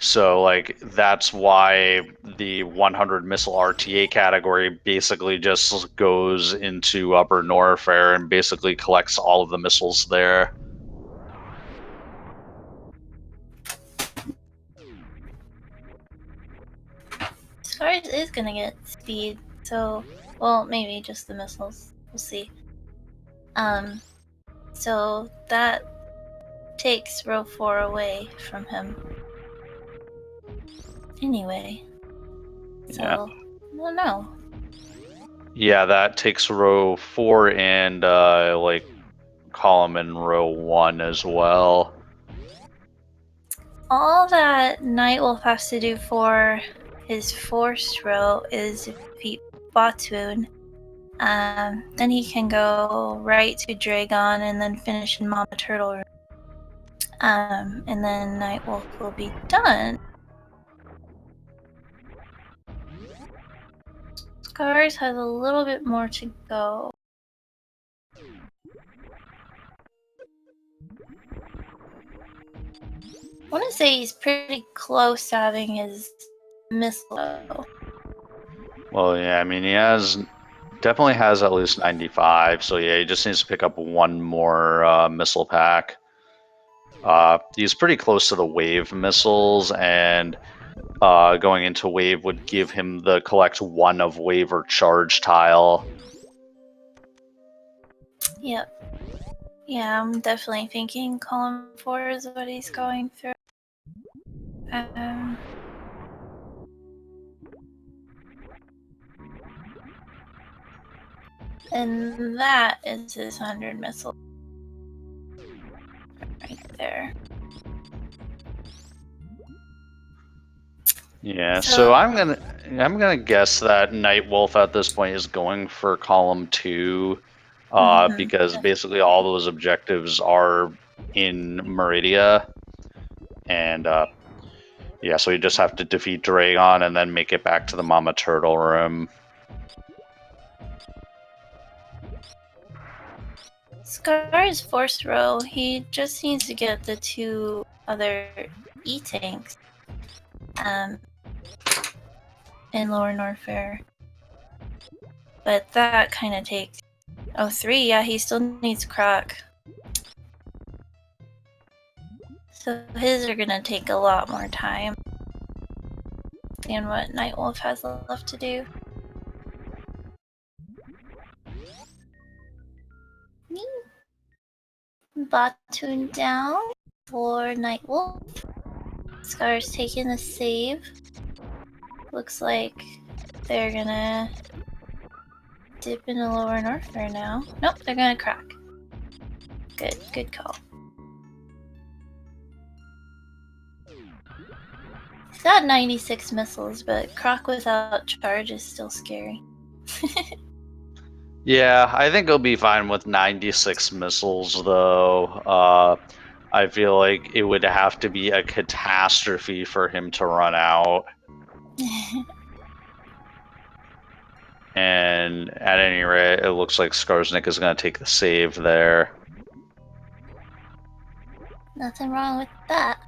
So, like, that's why the 100 missile RTA category basically just goes into Upper Norfair and basically collects all of the missiles there. Scars is gonna get speed, so, well, maybe just the missiles. We'll see. So that takes row 4 away from him. Anyway. So, Yeah. I don't know. Yeah, that takes row 4 and, like, column in row 1 as well. All that Nightwolf has to do for his force row is defeat Batoon. Then he can go right to Dragon and then finish in Mama Turtle room. And then Nightwolf will be done. Scars has a little bit more to go. I want to say he's pretty close to having his missile. Well, yeah, I mean, definitely has at least 95, so yeah, he just needs to pick up one more missile pack. He's pretty close to the wave missiles, and going into wave would give him the collect one of wave or charge tile. Yep. Yeah, I'm definitely thinking column 4 is what he's going through. And that is his 100 missile. Right there. Yeah, so I'm gonna guess that Nightwolf at this point is going for column 2, because basically all those objectives are in Meridia, and yeah, so you just have to defeat Dragon and then make it back to the Mama Turtle room. Scar's force row, he just needs to get the 2 other E-tanks in Lower Norfair. But that kind of takes... Oh, 3, yeah, he still needs Croc. So his are gonna take a lot more time than what Nightwolf has left to do. Batoon down for Nightwolf. Scar's taking the save. Looks like they're gonna dip into Lower Norfair now. Nope, they're gonna crack. Good call. He's got 96 missiles, but Croc without charge is still scary. Yeah, I think he'll be fine with 96 missiles, though. I feel like it would have to be a catastrophe for him to run out. And at any rate, it looks like Skarsnik is going to take the save there. Nothing wrong with that.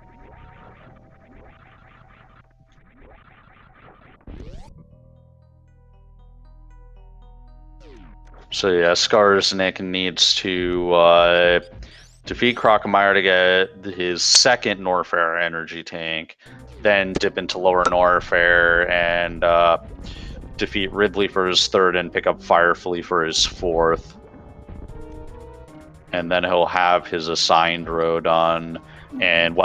So yeah, Skarsnik needs to defeat Crocomire to get his second Norfair energy tank, then dip into Lower Norfair and defeat Ridley for his third and pick up Firefly for his fourth. And then he'll have his assigned row done, and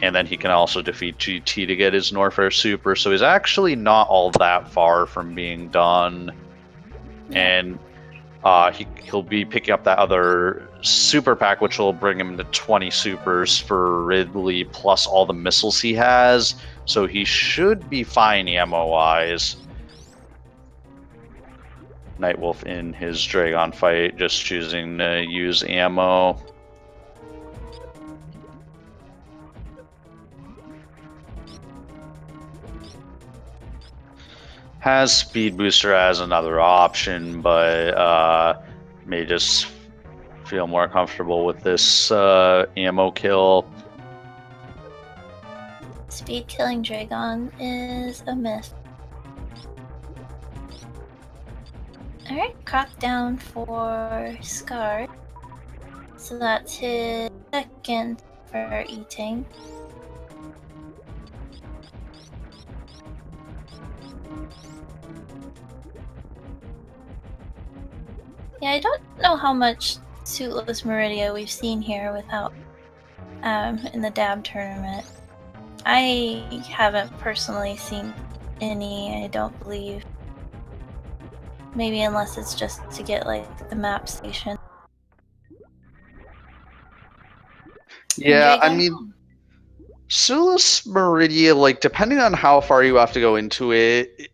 then he can also defeat GT to get his Norfair Super. So he's actually not all that far from being done, and he'll be picking up that other super pack, which will bring him to 20 supers for Ridley plus all the missiles he has. So he should be fine ammo-wise. Nightwolf in his Dragon fight, just choosing to use ammo. has Speed Booster as another option, but may just feel more comfortable with this ammo kill. Speed killing Dragon is a myth. Alright, crack down for Scar. So that's his second for eating. Yeah, I don't know how much Suitless Meridia we've seen here without in the dab tournament. I haven't personally seen any, I don't believe. Maybe unless it's just to get like the map station. Yeah, I mean, Suitless Meridia, like, depending on how far you have to go into it,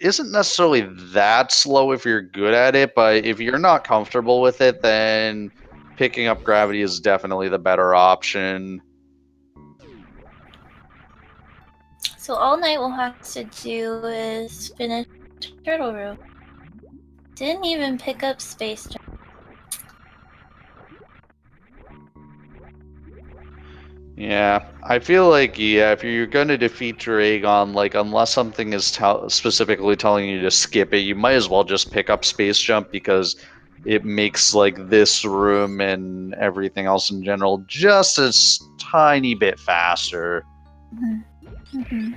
isn't necessarily that slow if you're good at it, but if you're not comfortable with it, then picking up Gravity is definitely the better option. So all Nightwolf has to do is finish Turtle Room. Didn't even pick up Space Jump. Yeah, I feel like, yeah, if you're going to defeat Dragon, like, unless something is specifically telling you to skip it, you might as well just pick up Space Jump, because it makes, like, this room and everything else in general just a tiny bit faster. Mm-hmm.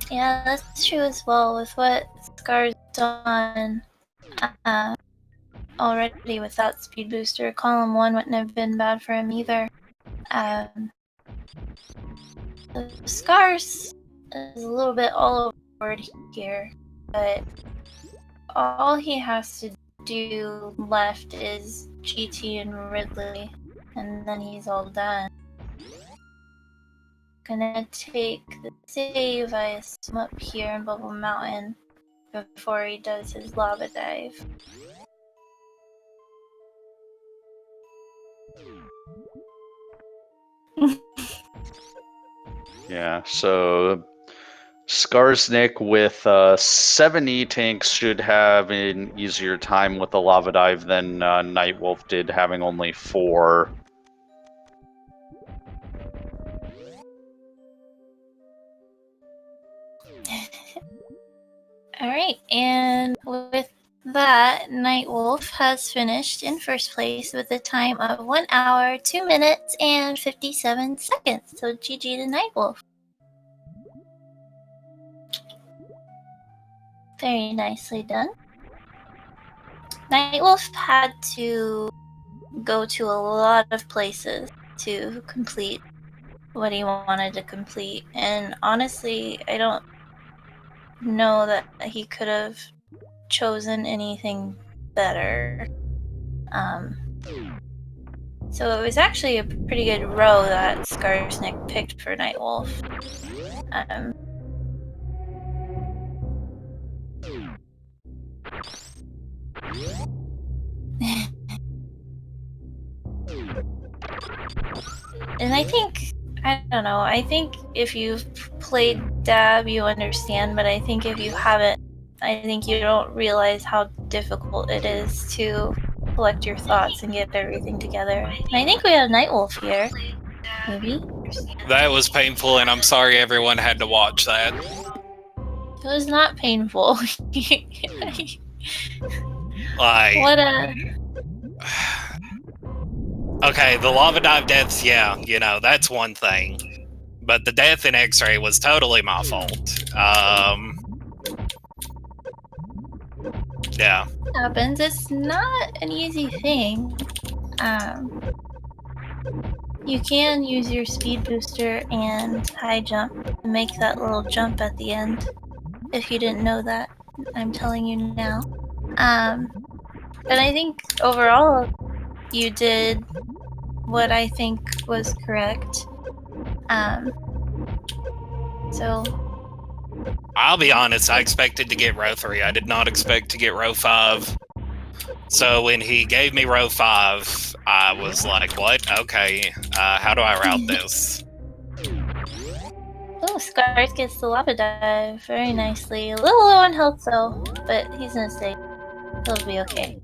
Yeah, that's true as well with what Scar's done already without Speed Booster. Column 1 wouldn't have been bad for him either. Scars is a little bit all over here, but all he has to do left is GT and Ridley, and then he's all done. Gonna take the save, I assume, up here in Bubble Mountain before he does his lava dive. Yeah, so Skarsnik with 7 E-tanks should have an easier time with the lava dive than Nightwolf did, having only 4. Alright, and with that, Nightwolf has finished in first place with a time of 1 hour, 2 minutes, and 57 seconds. So GG to Nightwolf. Very nicely done. Nightwolf had to go to a lot of places to complete what he wanted to complete, and honestly, I don't know that he could have chosen anything better. So it was actually a pretty good row that Skarsnik picked for Nightwolf. And I think, I don't know, I think if you've played Dab, you understand, but I think if you haven't, I think you don't realize how difficult it is to collect your thoughts and get everything together. And I think we have Nightwolf here. Maybe? That was painful, and I'm sorry everyone had to watch that. It was not painful. Like, what a... Okay, the lava dive deaths, yeah, you know, that's one thing. But the death in X-ray was totally my fault. Yeah. It happens. It's not an easy thing. You can use your speed booster and high jump to make that little jump at the end. If you didn't know that, I'm telling you now. But I think overall, you did what I think was correct. So I'll be honest, I expected to get row 3. I did not expect to get row 5. So when he gave me row 5, I was like, what? Okay, how do I route this? Scars gets the lava dive very nicely. A little low on health though, but he's gonna stay. He'll be okay.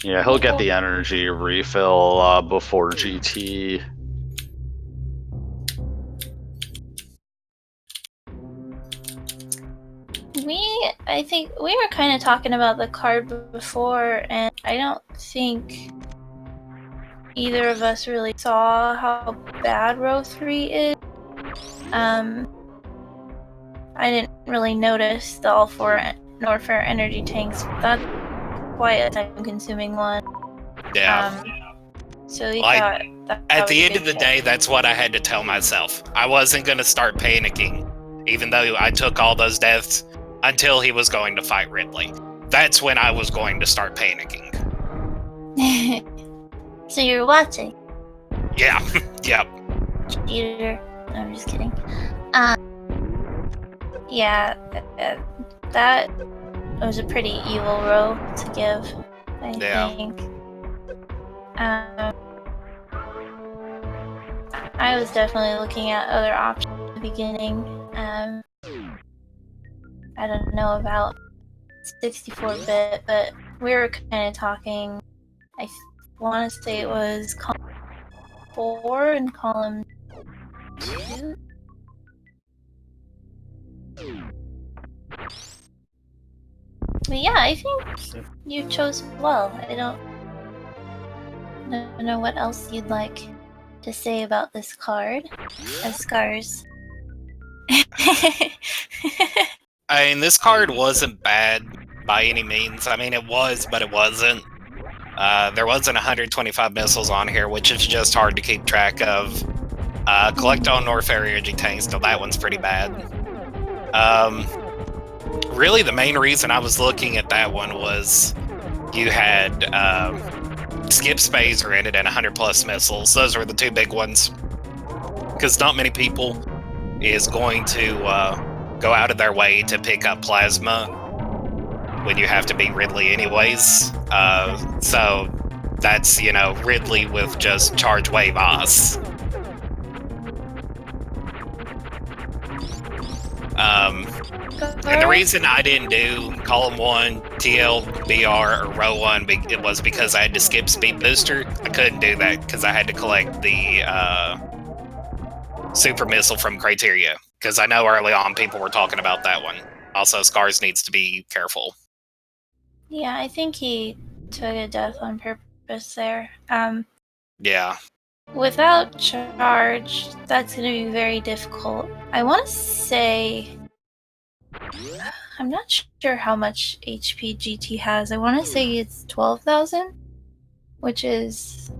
Yeah, he'll get the energy refill before GT. I think we were kind of talking about the card before, and I don't think either of us really saw how bad row 3 is. I didn't really notice the all 4 Norfair energy tanks. That's quite a time-consuming one. Yeah. So we thought at the end of the day, that's what I had to tell myself. I wasn't going to start panicking, even though I took all those deaths until he was going to fight Ridley. That's when I was going to start panicking. So you're watching? Yeah. Yep. Cheater. No, I'm just kidding. Yeah, that was a pretty evil row to give, I think. I was definitely looking at other options at the beginning. I don't know about 64-bit, but we were kind of talking. I want to say it was column 4 and column 2. But yeah, I think you chose well. I don't know what else you'd like to say about this card as Scars. I mean, this card wasn't bad by any means. I mean, it was, but it wasn't. There wasn't 125 missiles on here, which is just hard to keep track of. Collect all Norfair energy tanks, so that one's pretty bad. Really, the main reason I was looking at that one was you had Skip Spazer in it and 100 plus missiles. Those were the two big ones. Because not many people is going to go out of their way to pick up plasma when you have to beat Ridley anyways. So that's, Ridley with just Charge Wave Os. And the reason I didn't do column 1, TLBR, or row 1 it was because I had to skip Speed Booster. I couldn't do that because I had to collect the Super Missile from Criteria. Because I know early on people were talking about that one. Also, Scars needs to be careful. Yeah, I think he took a death on purpose there. Yeah. Without charge, that's going to be very difficult. I want to say... I'm not sure how much HP GT has. I want to say it's 12,000, which is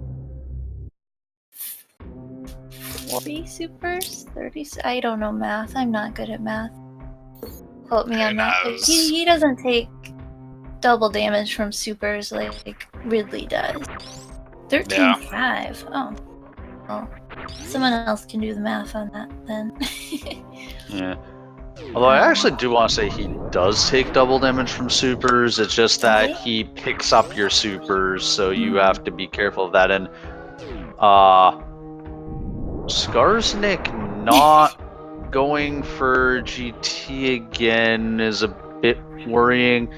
40 supers? 30? I don't know math. I'm not good at math. Quote me on that. But he doesn't take double damage from supers like Ridley does. 13.5. Oh. Well, someone else can do the math on that then. Yeah. Although I actually do want to say he does take double damage from supers, it's just that he picks up your supers, so you have to be careful of that. And Skarsnik not going for GT again is a bit worrying.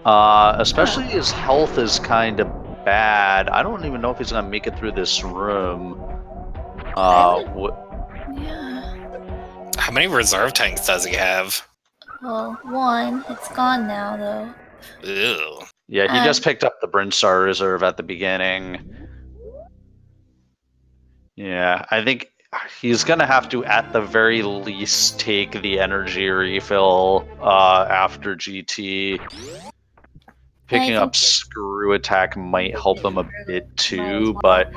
Especially his health is kind of bad. I don't even know if he's gonna make it through this room. How many reserve tanks does he have? Well, 1. It's gone now, though. Ew. Yeah, he just picked up the Brinstar Reserve at the beginning. Yeah, I think he's gonna have to, at the very least, take the energy refill after GT. Picking up Screw Attack might help him a bit too, but...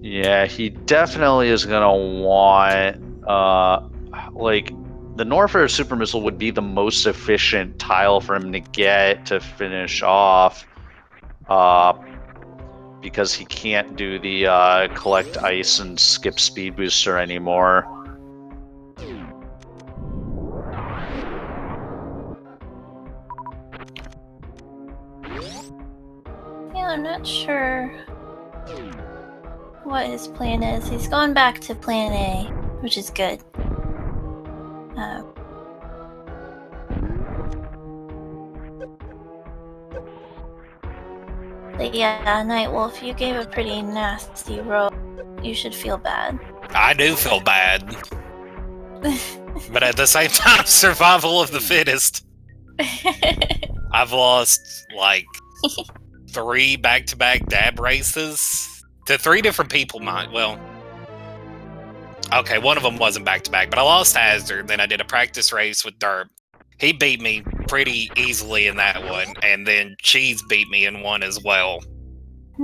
Yeah, he definitely is gonna want, the Norfair Super Missile would be the most efficient tile for him to get to finish off, because he can't do the collect ice and skip Speed Booster anymore. Yeah, I'm not sure what his plan is. He's going back to plan A, which is good. But yeah, Nightwolf, you gave a pretty nasty roll. You should feel bad. I do feel bad. But at the same time, survival of the fittest. I've lost, like, 3 back-to-back dab races to 3 different people. Okay, one of them wasn't back-to-back, but I lost Hazard, then I did a practice race with Derp. He beat me pretty easily in that one, and then Cheese beat me in one as well.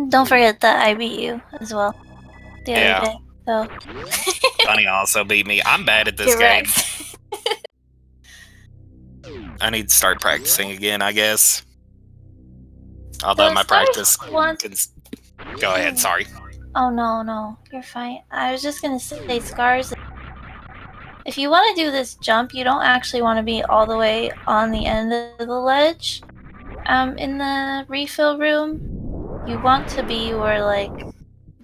Don't forget that I beat you as well the other day. So. Bunny also beat me. I'm bad at this game. I need to start practicing again, I guess. Although my practice... Go ahead, sorry. Oh, no, you're fine. I was just gonna say, Scars, if you want to do this jump, you don't actually want to be all the way on the end of the ledge in the refill room. You want to be where, like,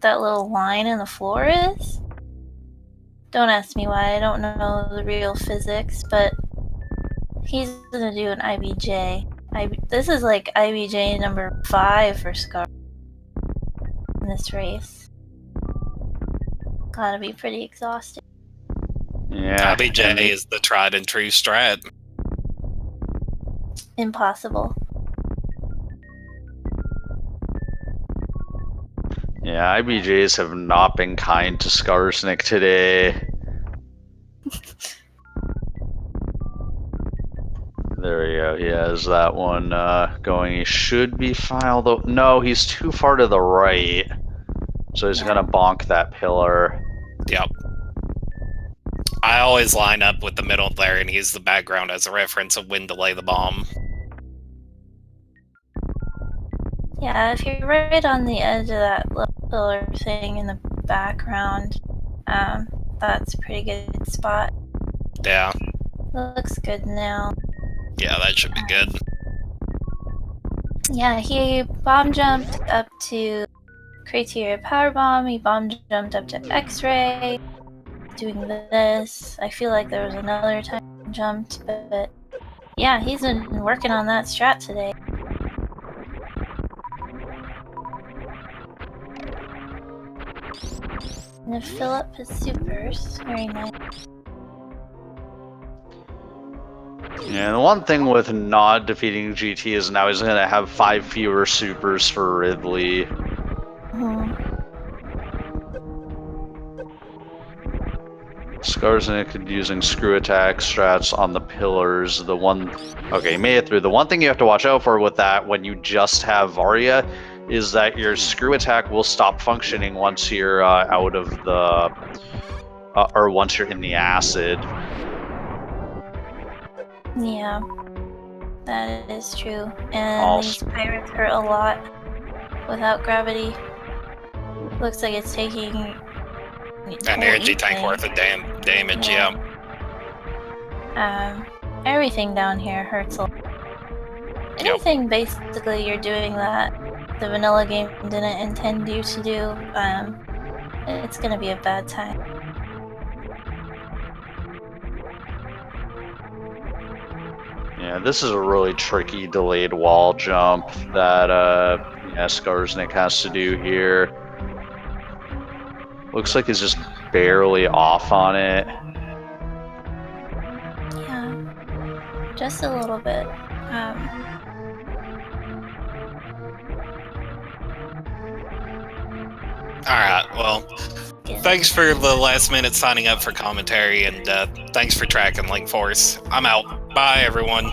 that little line in the floor is. Don't ask me why, I don't know the real physics, but he's gonna do an IBJ. This is like IBJ number 5 for Scar in this race. Gotta be pretty exhausting. Yeah. IBJ is the tried and true strat. Impossible. Yeah, IBJs have not been kind to Skarsnik today. There we go. He has that one going. He should be fine, although no, he's too far to the right. So he's gonna bonk that pillar. Yep. I always line up with the middle there and use the background as a reference of when to lay the bomb. Yeah, if you're right on the edge of that little pillar thing in the background, that's a pretty good spot. Yeah. Looks good now. Yeah, that should be good. Yeah, he bomb jumped up to Criteria Power Bomb, he bomb jumped up to X-Ray, doing this. I feel like there was another time he jumped, but yeah, he's been working on that strat today. I'm gonna fill up his supers. Very nice. Yeah, the one thing with not defeating GT is now he's gonna have 5 fewer supers for Ridley. Skarsnik using screw attack strats on the pillars. Okay, made it through. The one thing you have to watch out for with that when you just have Varya is that your screw attack will stop functioning once you're out of the... or once you're in the acid. Yeah, that is true. And these pirates hurt a lot without gravity. Looks like it's taking an energy tank worth of damage, yeah. Everything down here hurts a lot. Anything basically you're doing that the vanilla game didn't intend you to do, it's gonna be a bad time. Yeah, this is a really tricky delayed wall jump that Skarsnik has to do here. Looks like he's just barely off on it. Yeah, just a little bit. Alright, well, thanks for the last minute signing up for commentary, and thanks for tracking Link Force. I'm out. Bye, everyone.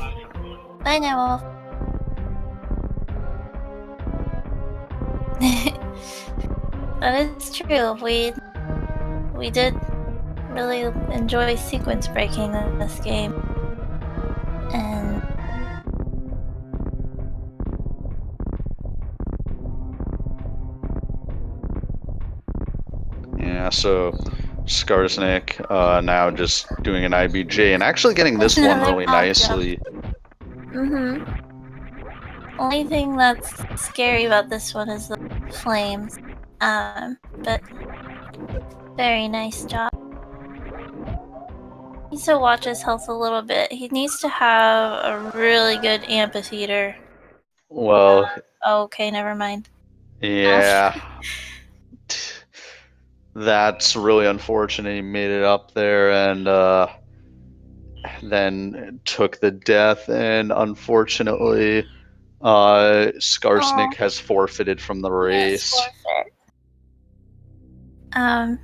Bye now. That is true. We did really enjoy sequence breaking in this game. And yeah, so Skarsnik now just doing an IBJ and actually getting this one really nicely. Only thing that's scary about this one is the flames. But very nice job. He needs to watch his health a little bit. He needs to have a really good amphitheater. Well, Okay, never mind. yeah. That's really unfortunate. He made it up there and then took the death, and unfortunately, Skarsnik has forfeited from the race. Yes, forfeit.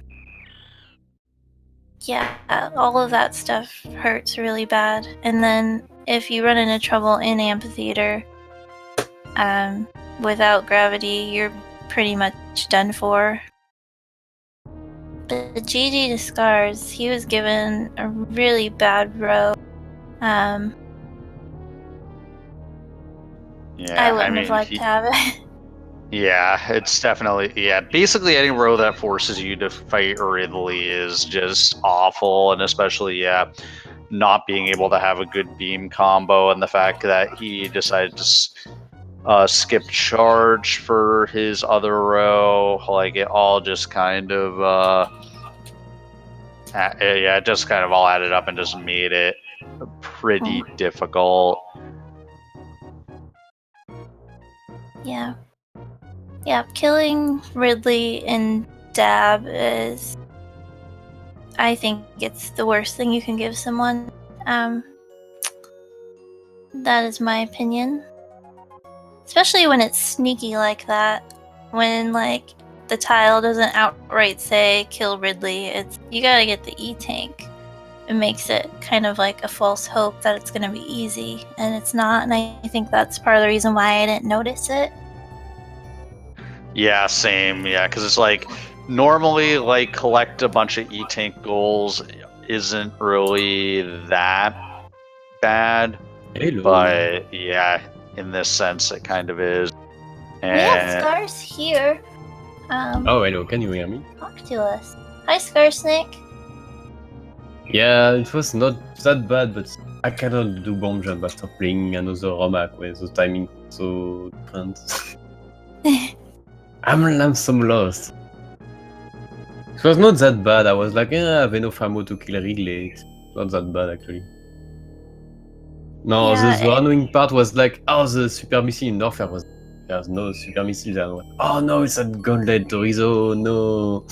Yeah, all of that stuff hurts really bad. And then if you run into trouble in amphitheater, without gravity, you're pretty much done for. But GG to Scars, he was given a really bad row. Yeah, I wouldn't have liked to have it. Yeah, it's definitely, basically any row that forces you to fight Ridley is just awful, and especially, not being able to have a good beam combo, and the fact that he decided to skip charge for his other row, like, it all just kind of, it just kind of all added up and just made it pretty difficult. Yeah. Yeah, killing Ridley in Dab is... I think it's the worst thing you can give someone. That is my opinion. Especially when it's sneaky like that. When, like, the tile doesn't outright say, kill Ridley. It's, you gotta get the E-Tank. It makes it kind of like a false hope that it's gonna be easy. And it's not, and I think that's part of the reason why I didn't notice it. Yeah, same. Yeah, because it's like normally, like, collect a bunch of E-Tank goals isn't really that bad. Hello. But yeah, in this sense, it kind of is. We have Scars here. Oh, hello. Can you hear me? Talk to us. Hi, Skarsnik. Yeah, it was not that bad, but I cannot do bomb jump after playing another Romac where the timing was so different. I'm so lost. It was not that bad. I was like, I have enough ammo to kill Ridley. It's not that bad, actually. No, Yeah, the annoying part was like, oh, the super missile in Norfair was... There's no super missile there. Oh no, it's a gauntlet Torizo, no.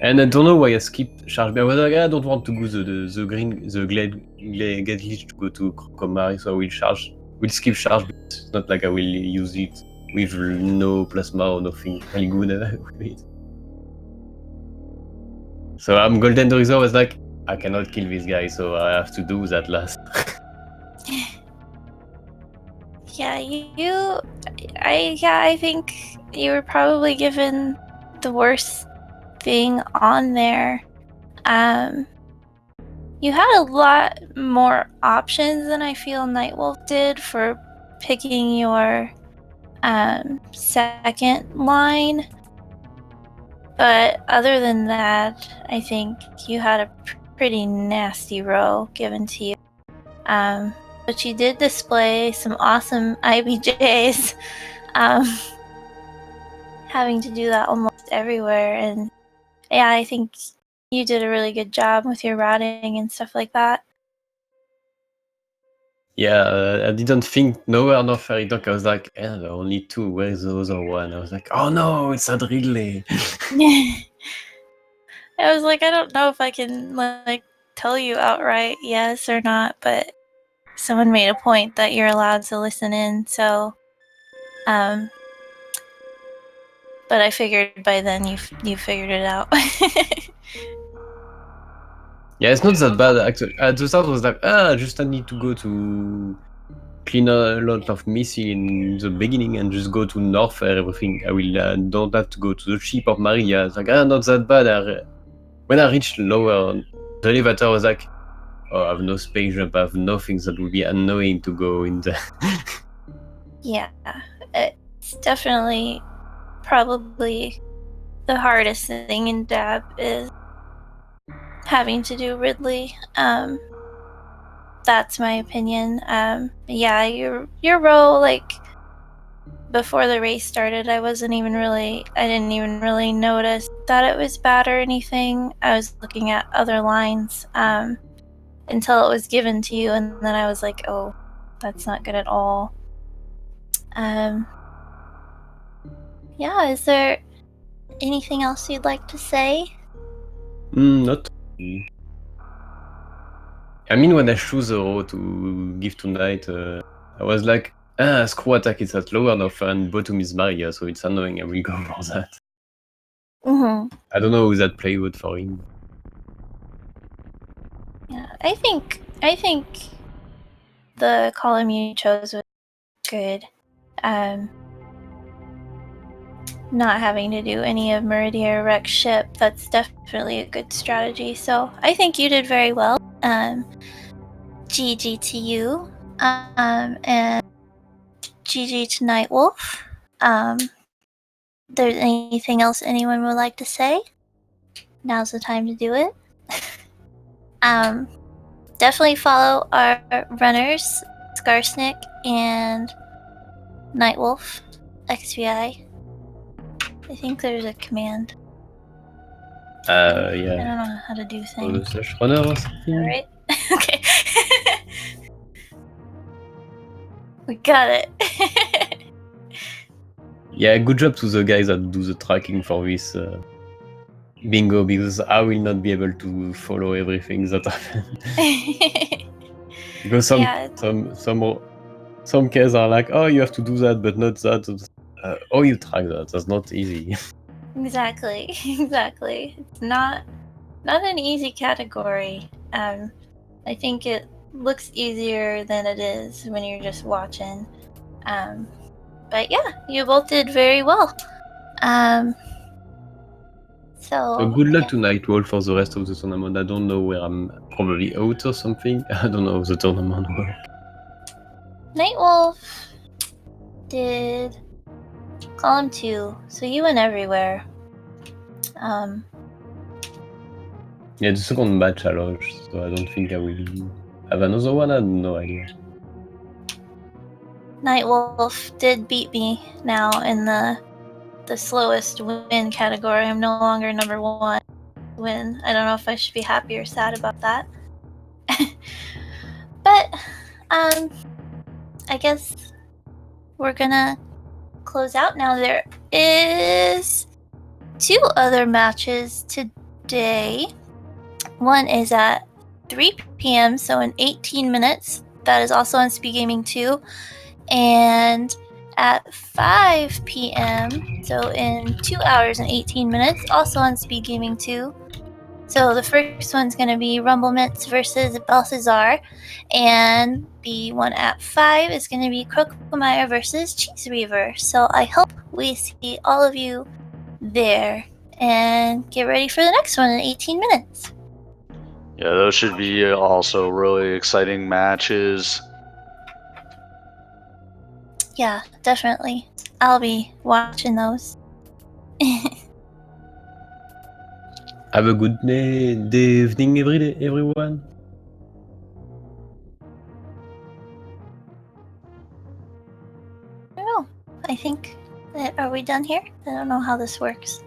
And I don't know why I skipped charge. I was like, I don't want to go the green, the get glitch to go to Crocomari, so I will skip charge, but it's not like I will use it with no plasma or nothing really good with it. So I'm Golden Dorizo, I was like, I cannot kill this guy, so I have to do that last. Yeah, I think you were probably given the worst thing on there. You had a lot more options than I feel Nightwolf did for picking your second line. But other than that, I think you had a pretty nasty row given to you. But you did display some awesome IBJs, having to do that almost everywhere. And yeah, I think you did a really good job with your routing and stuff like that. Yeah, I didn't think nowhere nor fairy dog. I was like, yeah, there are only two. Where is the other one? I was like, oh no, it's not Ridley. I was like, I don't know if I can like tell you outright yes or not, but someone made a point that you're allowed to listen in, so but I figured by then you figured it out. Yeah, it's not that bad actually. At the start, I was like, I just need to go to clean a lot of missile in the beginning and just go to north for everything. I will don't have to go to the ship of Maria. It's like, not that bad. When I reached lower, the elevator was like, oh, I have no space jump, I have nothing. That would be annoying to go in there. Yeah, it's definitely probably the hardest thing in Dab is having to do Ridley. That's my opinion. Yeah, your row, like, before the race started, I didn't even really notice that it was bad or anything. I was looking at other lines until it was given to you, and then I was like, oh, that's not good at all. Yeah, is there anything else you'd like to say? Not. I mean, when I choose a row to give tonight, I was like, screw attack is at lower enough, and bottom is barrier, so it's annoying. I will go for that. Mm-hmm. I don't know how that play would for him. Yeah, I think the column you chose was good. Not having to do any of Meridia or Rex ship, that's definitely a good strategy. So I think you did very well. GG to you. And GG to Nightwolf. There's anything else anyone would like to say? Now's the time to do it. Definitely follow our runners, Skarsnik and NightwolfXVI. I think there's a command. I Yeah. don't know how to do things. Slash runner or something? Alright. Okay. We got it. Yeah, good job to the guys that do the tracking for this bingo, because I will not be able to follow everything that happens. Because some cases are like, oh, you have to do that, but not that. Oh, you track that. That's not easy. Exactly. It's not an easy category. I think it looks easier than it is when you're just watching. But yeah, you both did very well. So good luck to Nightwolf for the rest of the tournament. I don't know where I'm probably out or something. I don't know how the tournament works. Nightwolf did column 2, so you went everywhere. Yeah, the second match I lost, so I don't think I will have another one. I have no idea. Nightwolf did beat me now in the slowest win category. I'm no longer number 1 win. I don't know if I should be happy or sad about that. But I guess we're gonna close out now. There is 2 other matches today. One is at 3 p.m., so in 18 minutes. That is also on SpeedGaming 2. And at 5 p.m., so in 2 hours and 18 minutes, also on SpeedGaming 2. So the first one's going to be Rumble Mints versus Balthazar, and the one at 5 is going to be Crocomire versus Cheese Reaver. So I hope we see all of you there, and get ready for the next one in 18 minutes. Yeah, those should be also really exciting matches. Yeah, definitely. I'll be watching those. Have a good day evening, everyone. I don't know. I think that, are we done here? I don't know how this works.